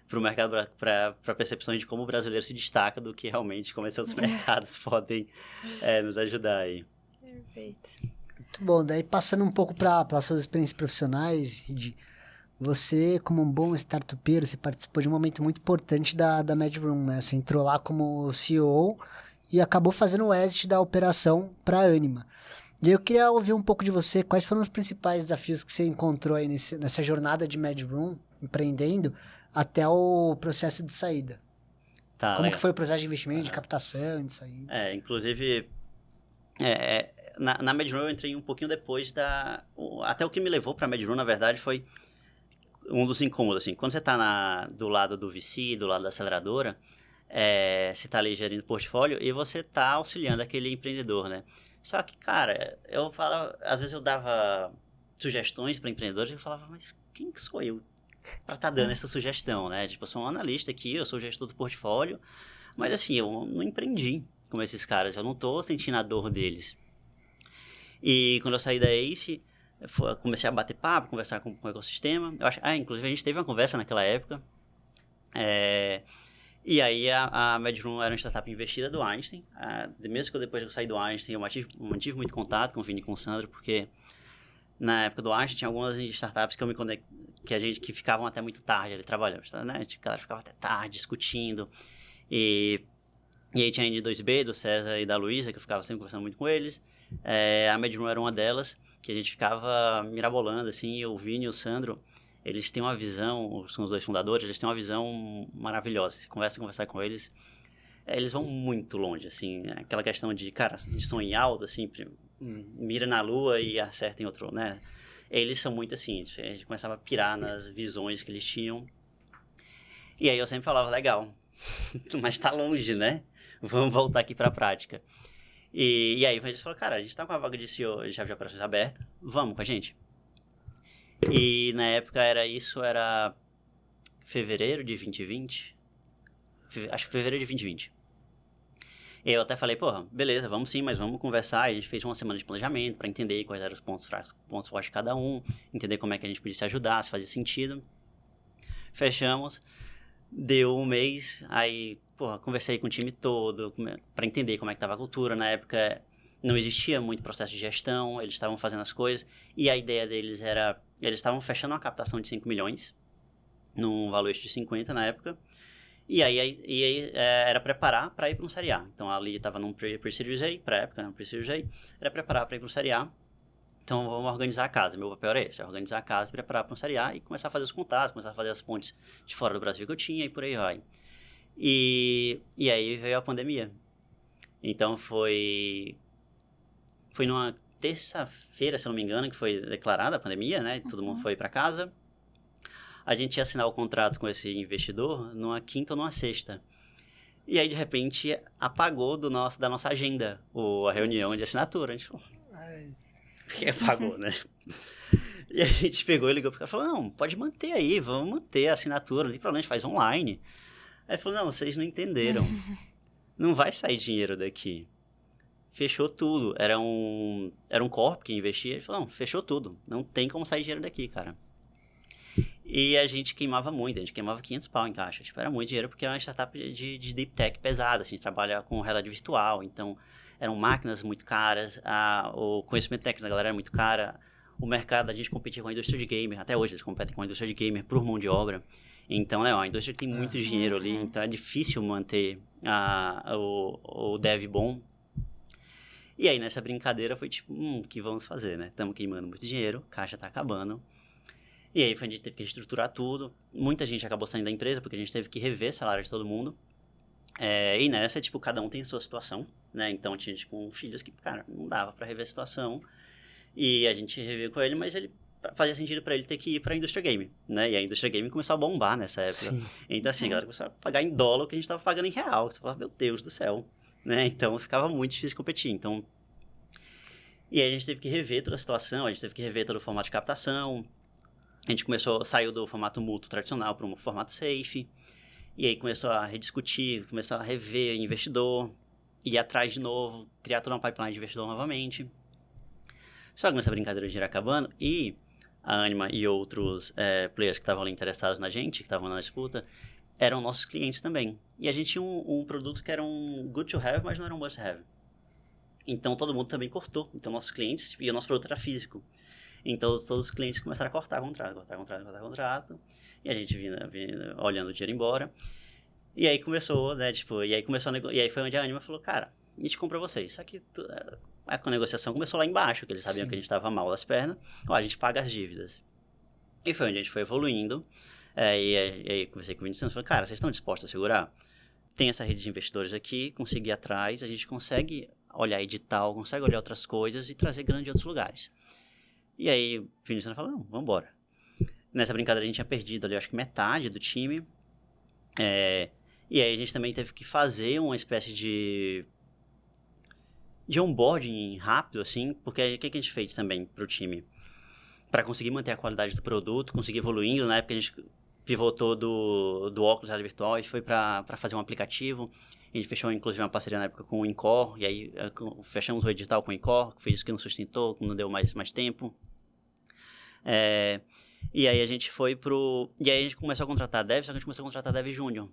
para o mercado, para a percepção de como o brasileiro se destaca do que realmente como esses outros mercados podem nos ajudar aí. Perfeito. Muito bom. Daí, passando um pouco para as suas experiências profissionais, Ridi, você, como um bom startupeiro, você participou de um momento muito importante da MedRoom, né? Você entrou lá como CEO e acabou fazendo o exit da operação para a Ânima. E eu queria ouvir um pouco de você, quais foram os principais desafios que você encontrou aí nessa jornada de MedRoom, empreendendo, até o processo de saída. Como Legal. que foi o processo de investimento, de captação, de saída? Inclusive, na MedRoom eu entrei um pouquinho depois até o que me levou para a MedRoom, na verdade, foi um dos incômodos, assim. Quando você está do lado do VC, do lado da aceleradora, você está ali gerindo portfólio e você está auxiliando aquele empreendedor, né? Só que, cara, às vezes eu dava sugestões para empreendedores e eu falava, mas quem que sou eu para estar dando essa sugestão, né? Tipo, eu sou um analista aqui, eu sou gestor do portfólio, mas assim, eu não empreendi como esses caras, eu não tô sentindo a dor deles. E quando eu saí da Ace, comecei a bater papo, conversar com o ecossistema. Eu acho, inclusive a gente teve uma conversa naquela época. E aí a MedRoom era uma startup investida do Einstein. Mesmo que depois que eu saí do Einstein, eu mantive muito contato com o Vini e com o Sandro, porque na época do Einstein tinha algumas startups que eu me conectei, que ficavam até muito tarde ali trabalhando, né? Tipo, a galera ficava até tarde discutindo. E aí tinha a N2B, do César e da Luísa, que eu ficava sempre conversando muito com eles. A MedRoom era uma delas, que a gente ficava mirabolando, assim, e o Vini e o Sandro, eles têm uma visão, são os dois fundadores, eles têm uma visão maravilhosa. Você conversar com eles, eles vão muito longe, assim, aquela questão de, cara, de sonho alto, assim, mira na lua e acerta em outro, né? Eles são muito assim, a gente começava a pirar nas visões que eles tinham. E aí eu sempre falava, legal, mas tá longe, né? Vamos voltar aqui pra prática. E aí a gente falou, cara, a gente tá com a vaga de CEO, de chefe de operações aberta, vamos com a gente. E na época era fevereiro de 2020, acho que fevereiro de 2020. Eu até falei, beleza, vamos sim, mas vamos conversar. A gente fez uma semana de planejamento para entender quais eram os pontos fracos, pontos fortes de cada um, entender como é que a gente podia se ajudar, se fazia sentido. Fechamos, deu um mês, aí, conversei com o time todo para entender como é que estava a cultura. Na época não existia muito processo de gestão, eles estavam fazendo as coisas, e a ideia deles era, eles estavam fechando uma captação de 5 milhões, num valor de 50 na época. E aí era preparar para ir para um Série A. Então, ali estava num Pre-Series A, para a época, né? Pre-Series A, era preparar para ir para um Série A. Então, vamos organizar a casa. Meu papel era esse, organizar a casa, preparar para um Série A e começar a fazer os contatos, começar a fazer as pontes de fora do Brasil que eu tinha e por aí vai. E aí veio a pandemia. Então, foi numa terça-feira, se eu não me engano, que foi declarada a pandemia, né? Todo mundo foi para casa. A gente ia assinar o contrato com esse investidor numa quinta ou numa sexta. E aí, de repente, apagou da nossa agenda a reunião de assinatura. A gente falou, por que apagou, né? E a gente pegou e ligou pro cara e falou, não, pode manter aí, vamos manter a assinatura, não tem problema, a gente faz online. Aí ele falou, não, vocês não entenderam. Não vai sair dinheiro daqui. Fechou tudo. Era um corpo que investia. Ele falou, não, fechou tudo. Não tem como sair dinheiro daqui, cara. E a gente queimava muito. A gente queimava 500 pau em caixa. Tipo, era muito dinheiro porque é uma startup de deep tech pesada. Assim, a gente trabalha com realidade virtual. Então, eram máquinas muito caras. O conhecimento técnico da galera era muito cara. O mercado, a gente competia com a indústria de gamer. Até hoje eles competem com a indústria de gamer por mão de obra. Então, né, a indústria tem muito dinheiro ali. Então, é difícil manter o dev bom. E aí, nessa brincadeira, foi tipo, o que vamos fazer, né? Estamos queimando muito dinheiro, caixa tá acabando. E aí, a gente teve que reestruturar tudo. Muita gente acabou saindo da empresa, porque a gente teve que rever salário de todo mundo. E nessa, tipo, cada um tem sua situação, né? Então, tinha gente com filhos que, cara, não dava pra rever a situação. E a gente reveu com ele, mas ele fazia sentido pra ele ter que ir pra indústria game, né? E a indústria game começou a bombar nessa época. Sim. Então, assim, a galera começou a pagar em dólar o que a gente tava pagando em real. Você falava, meu Deus do céu, né? Então, ficava muito difícil competir. Então, e aí a gente teve que rever toda a situação, a gente teve que rever todo o formato de captação. A gente saiu do formato mútuo tradicional para um formato safe. E aí começou a rediscutir, começou a rever investidor, ir atrás de novo, criar toda uma pipeline de investidor novamente. Só que nessa brincadeira de dinheiro acabando, e a Anima e outros players que estavam ali interessados na gente, que estavam na disputa, eram nossos clientes também. E a gente tinha um produto que era um good to have, mas não era um must have. Então, todo mundo também cortou. Então, nossos clientes, e o nosso produto era físico. Então, todos os clientes começaram a cortar contrato. E a gente vinha olhando o dinheiro embora. E aí começou, né, tipo, e aí foi onde a Anima falou, cara, a gente compra vocês. Só que a negociação começou lá embaixo, que eles sabiam que a gente estava mal das pernas. Ó, a gente paga as dívidas. E foi onde a gente foi evoluindo. E aí conversei com o Vinícius e falei, cara, vocês estão dispostos a segurar? Tem essa rede de investidores aqui, conseguir ir atrás, a gente consegue olhar edital, consegue olhar outras coisas e trazer grana de outros lugares. E aí o Vinícius falou, não, vamos embora. Nessa brincadeira a gente tinha perdido ali, acho que metade do time. E aí a gente também teve que fazer uma espécie de onboarding rápido, assim, porque o que a gente fez também pro time? Para conseguir manter a qualidade do produto, conseguir evoluindo, na época a gente pivotou do óculos realidade virtual e foi para fazer um aplicativo. A gente fechou, inclusive, uma parceria na época com o Incor, e aí fechamos o edital com o Incor, que fez isso que não sustentou, que não deu mais tempo. E aí a gente foi e aí a gente começou a contratar dev, só que a gente começou a contratar dev júnior.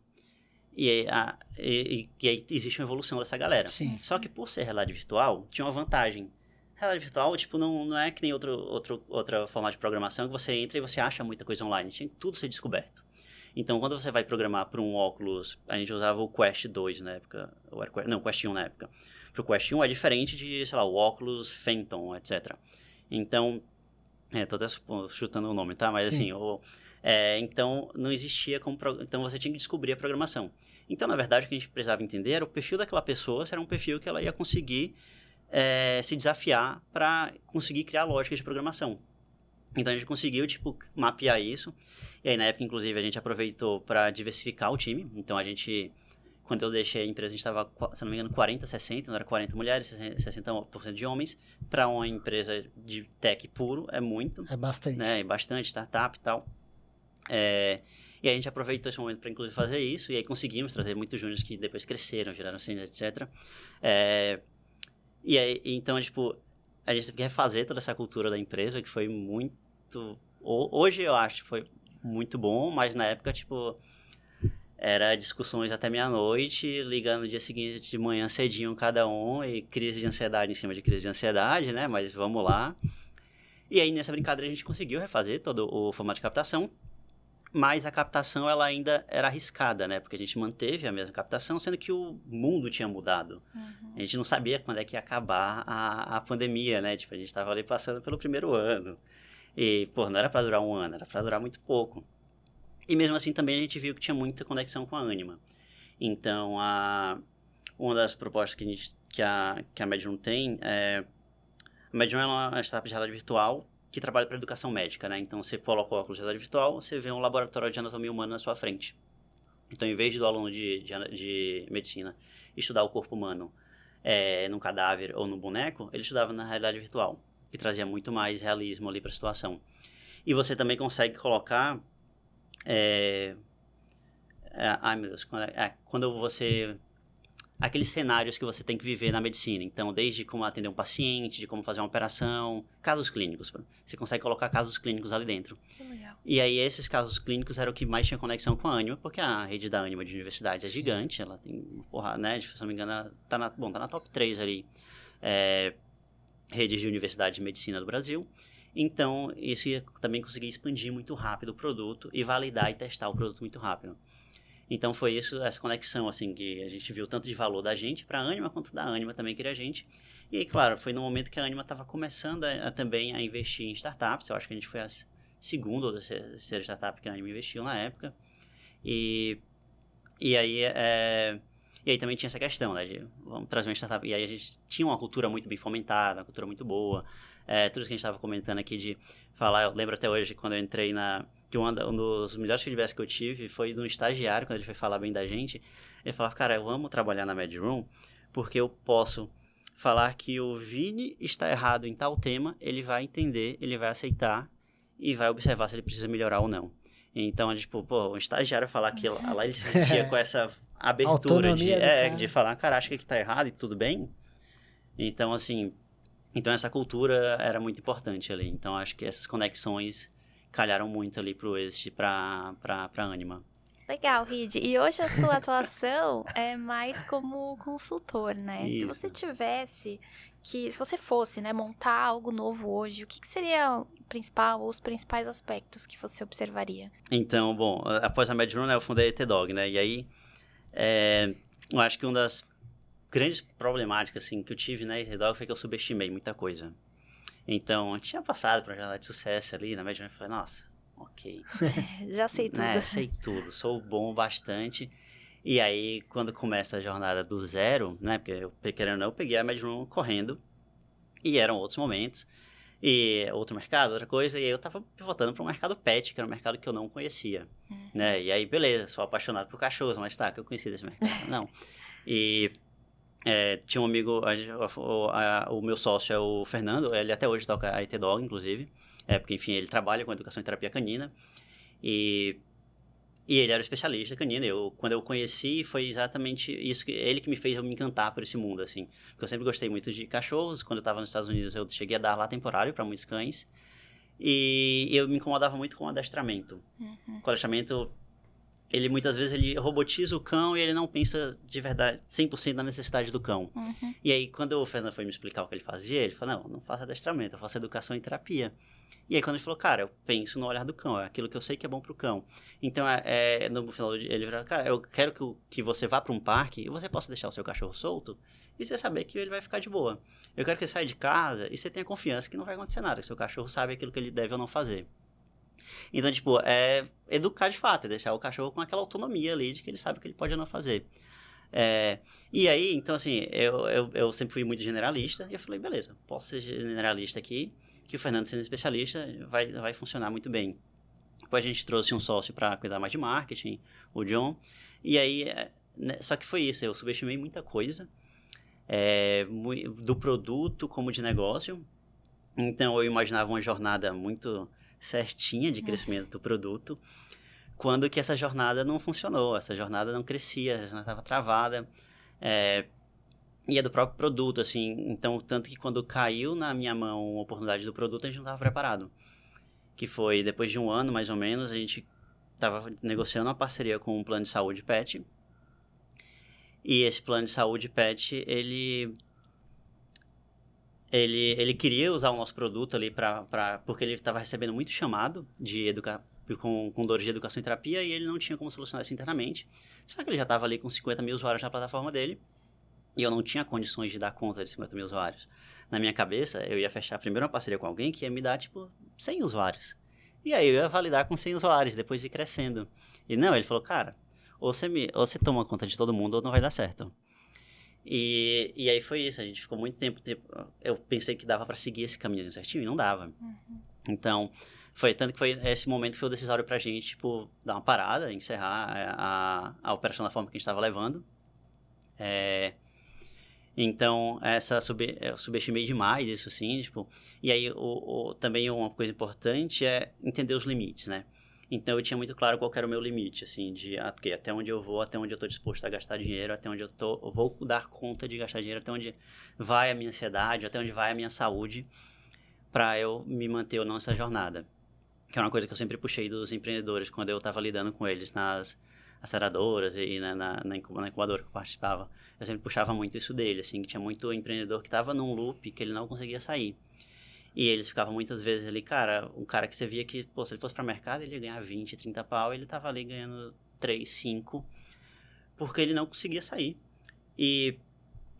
E aí existe uma evolução dessa galera. Sim. Só que por ser realidade virtual, tinha uma vantagem. Realidade virtual, tipo, não é que nem outra forma de programação que você entra e você acha muita coisa online. Tinha que tudo ser descoberto. Então, quando você vai programar para um óculos, a gente usava o Quest 2 na época, Quest 1 na época. Para o Quest 1 é diferente de, sei lá, o óculos Phantom, etc. Então, tô até chutando o nome, tá? Mas Sim. assim, então não existia então você tinha que descobrir a programação. Então, na verdade, o que a gente precisava entender era o perfil daquela pessoa, se era um perfil que ela ia conseguir se desafiar para conseguir criar lógicas de programação. Então, a gente conseguiu, tipo, mapear isso. E aí, na época, inclusive, a gente aproveitou para diversificar o time. Então, quando eu deixei a empresa, a gente estava, se não me engano, 40, 60, não era 40 mulheres, 60% de homens. Para uma empresa de tech puro, é muito. É bastante. Né? É bastante, startup e tal. E aí, a gente aproveitou esse momento para, inclusive, fazer isso. E aí, conseguimos trazer muitos júniores que depois cresceram, geraram sênior, etc. E aí, então, tipo, a gente teve que refazer toda essa cultura da empresa, que foi muito... Hoje eu acho que foi muito bom, mas na época, tipo, era discussões até meia-noite, ligando no dia seguinte de manhã cedinho cada um, e crise de ansiedade em cima de crise de ansiedade, né? Mas vamos lá. E aí, nessa brincadeira, a gente conseguiu refazer todo o formato de captação, mas a captação, ela ainda era arriscada, né? Porque a gente manteve a mesma captação, sendo que o mundo tinha mudado. Uhum. A gente não sabia quando é que ia acabar a pandemia, né? Tipo, a gente estava ali passando pelo primeiro ano. E, pô, não era para durar um ano, era para durar muito pouco. E mesmo assim, também a gente viu que tinha muita conexão com a Anima. Então, uma das propostas que a Medium tem a Medium é uma startup de realidade virtual que trabalha para educação médica, né? Então, você coloca o óculos de realidade virtual, você vê um laboratório de anatomia humana na sua frente. Então, em vez do aluno de medicina estudar o corpo humano num cadáver ou no boneco, ele estudava na realidade virtual, que trazia muito mais realismo ali para a situação. E você também consegue colocar... ai, meu Deus, quando você... Aqueles cenários que você tem que viver na medicina. Então, desde como atender um paciente, de como fazer uma operação, casos clínicos. Você consegue colocar casos clínicos ali dentro. Que legal. E aí, esses casos clínicos eram o que mais tinha conexão com a Ânima, porque a rede da Ânima de universidades é gigante. Ela tem uma porrada, né? Se não me engano, tá na top 3 ali. Redes de universidade de medicina do Brasil. Então, isso ia também conseguir expandir muito rápido o produto e validar e testar o produto muito rápido. Então, foi isso, essa conexão, assim, que a gente viu tanto de valor da gente para a Ânima, quanto da Ânima também queria a gente. E aí, claro, foi no momento que a Ânima estava começando também a investir em startups. Eu acho que a gente foi a segunda ou terceira startup que a Ânima investiu na época. E aí também tinha essa questão, né, de vamos trazer uma startup. E aí a gente tinha uma cultura muito bem fomentada, uma cultura muito boa. Tudo isso que a gente estava comentando aqui de falar, eu lembro até hoje quando eu entrei que um dos melhores feedbacks que eu tive foi de um estagiário, quando ele foi falar bem da gente. Ele falava, cara, eu amo trabalhar na MedRoom porque eu posso falar que o Vini está errado em tal tema, ele vai entender, ele vai aceitar e vai observar se ele precisa melhorar ou não. Então, tipo, um estagiário falar que lá ele se sentia com essa abertura de falar, cara, acho que está errado e tudo bem. Então, assim, essa cultura era muito importante ali. Então, acho que essas conexões calharam muito ali pro Exit, pra Ânima. Legal, Reed. E hoje a sua atuação é mais como consultor, né? Isso. Se você fosse, né, montar algo novo hoje, o que seria o principal ou os principais aspectos que você observaria? Então, bom, após a MedRoom, né, eu fundei a ETDog, né? E aí, eu acho que uma das grandes problemáticas, assim, que eu tive na ETDog foi que eu subestimei muita coisa. Então, eu tinha passado por uma jornada de sucesso ali na MedRoom e falei, nossa, ok. Já sei tudo. Sei tudo, sou bom bastante. E aí, quando começa a jornada do zero, né? Porque, querendo ou não, eu peguei a MedRoom correndo. E eram outros momentos. E outro mercado, outra coisa. E aí eu tava pivotando para um mercado pet, que era um mercado que eu não conhecia. Né? E aí, beleza, sou apaixonado por cachorros, mas tá, que eu conhecia desse mercado. Não. E... tinha um amigo, o meu sócio é o Fernando, ele até hoje toca a ETDog, inclusive, porque, enfim, ele trabalha com educação e terapia canina, e ele era um especialista canino. Quando eu conheci, foi exatamente isso, ele que me fez eu me encantar por esse mundo, assim, porque eu sempre gostei muito de cachorros. Quando eu estava nos Estados Unidos, eu cheguei a dar lá temporário para muitos cães, e eu me incomodava muito com o adestramento. Com o adestramento... Ele muitas vezes ele robotiza o cão e ele não pensa de verdade 100% na necessidade do cão. E aí, quando o Fernando foi me explicar o que ele fazia, ele falou, não faço adestramento, eu faço educação e terapia. E aí, quando ele falou, cara, eu penso no olhar do cão, é aquilo que eu sei que é bom pro cão. Então, no final do dia, ele falou, cara, eu quero que você vá para um parque e você possa deixar o seu cachorro solto e você saber que ele vai ficar de boa. Eu quero que você saia de casa e você tenha confiança que não vai acontecer nada, que seu cachorro sabe aquilo que ele deve ou não fazer. Então, tipo, educar de fato, deixar o cachorro com aquela autonomia ali de que ele sabe o que ele pode ou não fazer. E aí, então, assim, eu sempre fui muito generalista e eu falei, beleza, posso ser generalista aqui, que o Fernando sendo especialista vai funcionar muito bem. Depois a gente trouxe um sócio para cuidar mais de marketing, o John, e aí, só que foi isso, eu subestimei muita coisa, do produto como de negócio. Então, eu imaginava uma jornada muito certinha de crescimento do produto, quando que essa jornada não funcionou, essa jornada não crescia, essa jornada estava travada, e é do próprio produto, assim. Então, tanto que quando caiu na minha mão a oportunidade do produto, a gente não estava preparado, que foi depois de um ano, mais ou menos, a gente estava negociando uma parceria com um plano de saúde pet, e esse plano de saúde pet, ele queria usar o nosso produto ali porque ele estava recebendo muito chamado com dores de educação e terapia, e ele não tinha como solucionar isso internamente. Só que ele já estava ali com 50 mil usuários na plataforma dele, e eu não tinha condições de dar conta de 50 mil usuários. Na minha cabeça, eu ia fechar primeiro uma parceria com alguém que ia me dar, 100 usuários. E aí eu ia validar com 100 usuários, depois ir crescendo. E não, ele falou, cara, ou você toma conta de todo mundo ou não vai dar certo. E aí foi isso, a gente ficou muito tempo, eu pensei que dava para seguir esse caminho certinho e não dava. Então, Tanto que esse momento foi o decisório pra gente, tipo, dar uma parada, encerrar a operação da forma que a gente estava levando. Então, eu subestimei demais isso, assim, tipo... E aí, também uma coisa importante é entender os limites, né? Então, eu tinha muito claro qual era o meu limite, assim, até onde eu vou, até onde eu tô disposto a gastar dinheiro, até onde eu vou dar conta de gastar dinheiro, até onde vai a minha ansiedade, até onde vai a minha saúde, para eu me manter ou não nessa jornada. Que é uma coisa que eu sempre puxei dos empreendedores quando eu estava lidando com eles nas aceleradoras e na incubadora que eu participava. Eu sempre puxava muito isso dele, assim, que tinha muito empreendedor que estava num loop que ele não conseguia sair. E eles ficavam muitas vezes ali, um cara que você via que, pô, se ele fosse para o mercado, ele ia ganhar 20, 30 pau, e ele estava ali ganhando 3, 5, porque ele não conseguia sair. E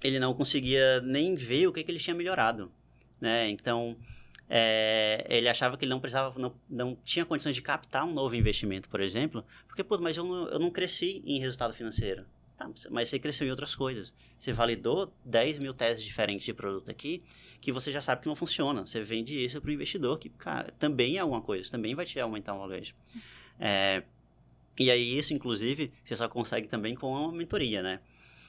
ele não conseguia nem ver o que ele tinha melhorado, né? Então, ele achava que ele não precisava, não tinha condições de captar um novo investimento, por exemplo, porque, pô, mas eu não cresci em resultado financeiro. Tá, mas você cresceu em outras coisas. Você validou 10 mil teses diferentes de produto aqui, que você já sabe que não funciona. Você vende isso para o investidor, que, cara, também é alguma coisa, também vai te aumentar o valuation. E aí isso, inclusive, você só consegue também com uma mentoria, né?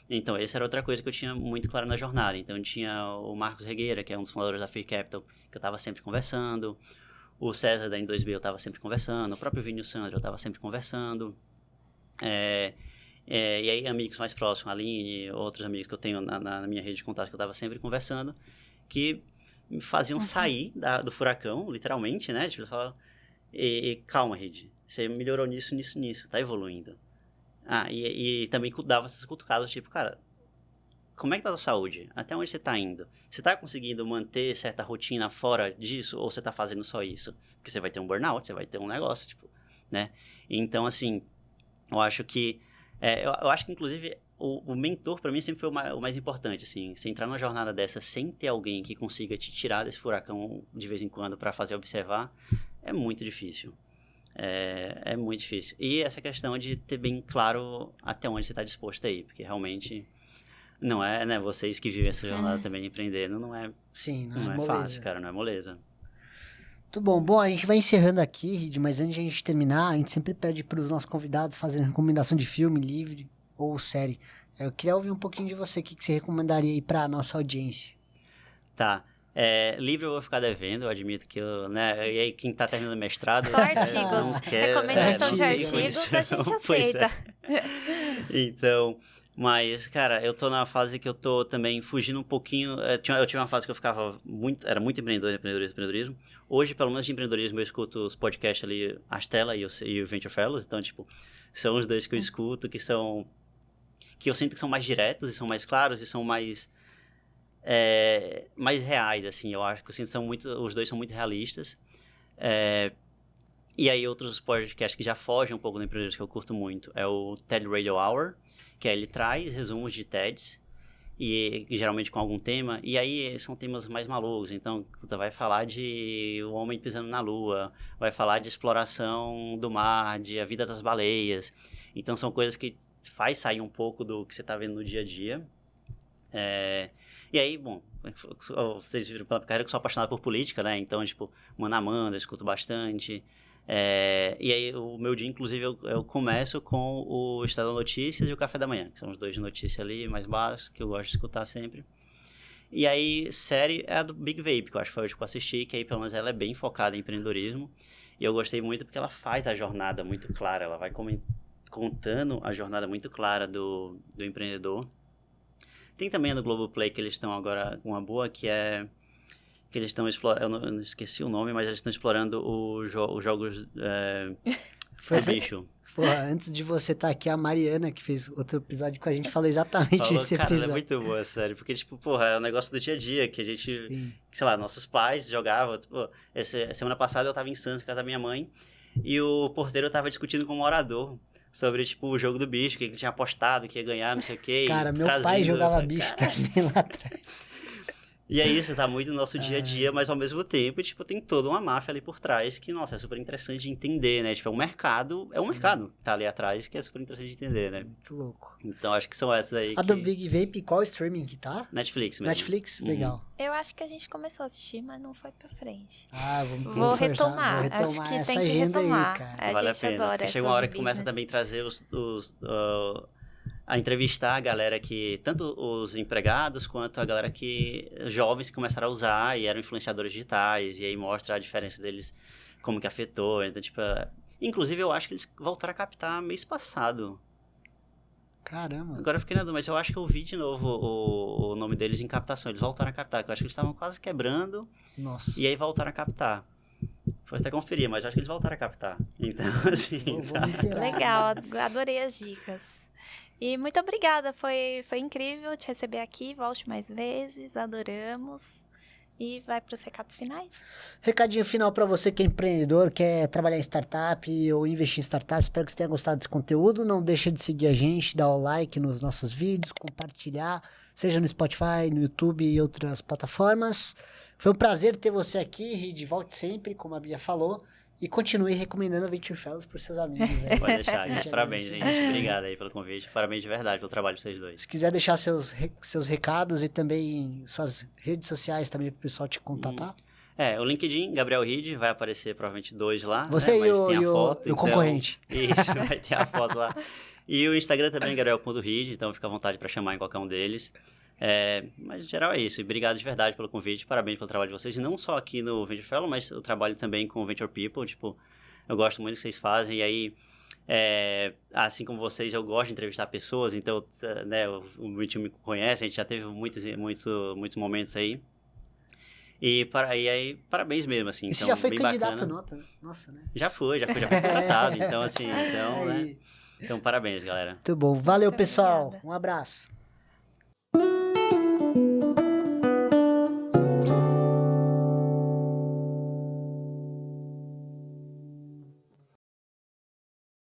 Então, essa era outra coisa que eu tinha muito claro na jornada. Então, tinha o Marcos Regueira, que é um dos fundadores da Fear Capital, que eu estava sempre conversando. O César da N2B eu estava sempre conversando. O próprio Vini Sandro eu estava sempre conversando. E aí, amigos mais próximos, a Aline, outros amigos que eu tenho na minha rede de contatos que eu estava sempre conversando, que me faziam sair do furacão, literalmente, né? Tipo, eu falava, calma, Reid, você melhorou nisso, tá evoluindo. E também dava essas cutucadas, tipo, cara, como é que tá a sua saúde? Até onde você tá indo? Você tá conseguindo manter certa rotina fora disso, ou você tá fazendo só isso? Porque você vai ter um burnout, você vai ter um negócio, tipo, né? Então, assim, eu acho que eu acho que, inclusive, o mentor, para mim, sempre foi o mais importante, assim. Você entrar numa jornada dessa sem ter alguém que consiga te tirar desse furacão de vez em quando para fazer observar, é muito difícil. É muito difícil. E essa questão de ter bem claro até onde você está disposto a ir, porque realmente não é, né? Vocês que vivem essa jornada também empreendendo, não é, Sim, não é fácil, cara, não é moleza. Muito bom. Bom, a gente vai encerrando aqui, Reid, mas antes de a gente terminar, a gente sempre pede para os nossos convidados fazerem recomendação de filme, livro ou série. Eu queria ouvir um pouquinho de você, o que você recomendaria aí para a nossa audiência? Tá. Livro eu vou ficar devendo, eu admito que né? E aí, quem tá terminando mestrado... Só artigos. Não quer, recomendação de não tem artigos condição. a gente Pois aceita. Então... Mas, cara, eu tô na fase que eu tô também fugindo um pouquinho. Eu tinha uma fase que eu era muito empreendedorismo. Hoje, pelo menos de empreendedorismo, eu escuto os podcasts ali, Astela e o Venture Fellows. Então, tipo, são os dois que eu escuto, que eu sinto que são mais diretos e são mais claros e são mais reais, assim. Eu acho que os dois são muito realistas. E aí, outros podcasts que já fogem um pouco do empreendedorismo que eu curto muito é o TED Radio Hour, que aí ele traz resumos de TEDs, e geralmente com algum tema, e aí são temas mais malucos. Então, vai falar de o homem pisando na lua, vai falar de exploração do mar, de a vida das baleias. Então, são coisas que faz sair um pouco do que você está vendo no dia a dia. E aí, bom, vocês viram pela carreira que eu sou apaixonado por política, né? Então, tipo, Mano a Mano, eu escuto bastante. E aí, o meu dia, inclusive, eu começo com o Estadão Notícias e o Café da Manhã, que são os dois de notícia ali, mais básicos, que eu gosto de escutar sempre. E aí, série é a do Big Vape, que eu acho que foi hoje que eu assisti, que aí, pelo menos, ela é bem focada em empreendedorismo. E eu gostei muito porque ela faz a jornada muito clara, ela vai contando a jornada muito clara do empreendedor. Tem também a do Globoplay, que eles estão agora com uma boa, que eles estão explorando, eu não esqueci o nome, mas eles estão explorando os jogos do bicho. Porra, antes de você estar aqui, a Mariana, que fez outro episódio com a gente, falou exatamente esse episódio. Cara, é muito boa, sério, porque, tipo, porra, é um negócio do dia a dia, que a gente, sei lá, nossos pais jogavam, tipo, semana passada eu tava em Santos, na casa da minha mãe, e o porteiro tava discutindo com o morador sobre, tipo, o jogo do bicho, que ele tinha apostado, que ia ganhar, não sei o quê. Cara, meu pai jogava bicho também lá atrás. E é isso, tá muito no nosso dia a dia, mas ao mesmo tempo, tipo, tem toda uma máfia ali por trás que, nossa, é super interessante de entender, né? Tipo, é um mercado que tá ali atrás que é super interessante de entender, né? Muito louco. Então, acho que são essas aí A do Big Vape, qual streaming que tá? Netflix mesmo. Netflix? Uhum. Legal. Eu acho que a gente começou a assistir, mas não foi pra frente. Vou Vou forçar, retomar. vou Acho retomar que essa tem que agenda retomar. aí, cara. Vale a gente pena. adora Porque chega essas uma hora de que começa business. também a trazer a entrevistar a galera que, tanto os empregados, quanto a galera que, jovens que começaram a usar e eram influenciadores digitais, e aí mostra a diferença deles, como que afetou, então, tipo, inclusive eu acho que eles voltaram a captar mês passado. Caramba. Agora eu fiquei na dúvida, mas eu acho que eu vi de novo o nome deles em captação, eles voltaram a captar, que eu acho que eles estavam quase quebrando, Nossa. e aí voltaram a captar. Foi até conferir, mas eu acho que eles voltaram a captar. Então, assim... Vou me inteirar. Legal, adorei as dicas. E muito obrigada, foi incrível te receber aqui. Volte mais vezes, adoramos. E vai para os recados finais. Recadinho final para você que é empreendedor, quer trabalhar em startup ou investir em startup. Espero que você tenha gostado desse conteúdo. Não deixa de seguir a gente, dar o like nos nossos vídeos, compartilhar, seja no Spotify, no YouTube e outras plataformas. Foi um prazer ter você aqui, Reed. Volte sempre, como a Bia falou. E continue recomendando a Venture Fellows para seus amigos. Aí. Pode deixar, gente. Parabéns, agradece. gente. Obrigado aí pelo convite. Parabéns de verdade pelo trabalho de vocês dois. Se quiser deixar seus recados e também suas redes sociais também para o pessoal te contatar. O LinkedIn, Gabriel Reed, vai aparecer provavelmente 2 lá. Você né? e, Mas o, tem a e, o, foto, e o concorrente. Isso, vai ter a foto lá. E o Instagram também, Gabriel.Reed, então fica à vontade para chamar em qualquer um deles. Mas em geral é isso. E obrigado de verdade pelo convite. Parabéns pelo trabalho de vocês. E não só aqui no Venture Fellow, mas eu trabalho também com Venture People. Tipo, eu gosto muito do que vocês fazem. E aí, assim como vocês, eu gosto de entrevistar pessoas. Então, né, o time me conhece. A gente já teve muitos momentos aí. E aí, parabéns mesmo, assim. E você então, já foi bem candidato bacana. nota, né? Nossa, né? Já fui contratado. Então, assim, Isso né? aí. Então, parabéns, galera. Muito bom. Valeu, Muito pessoal. obrigada. Um abraço.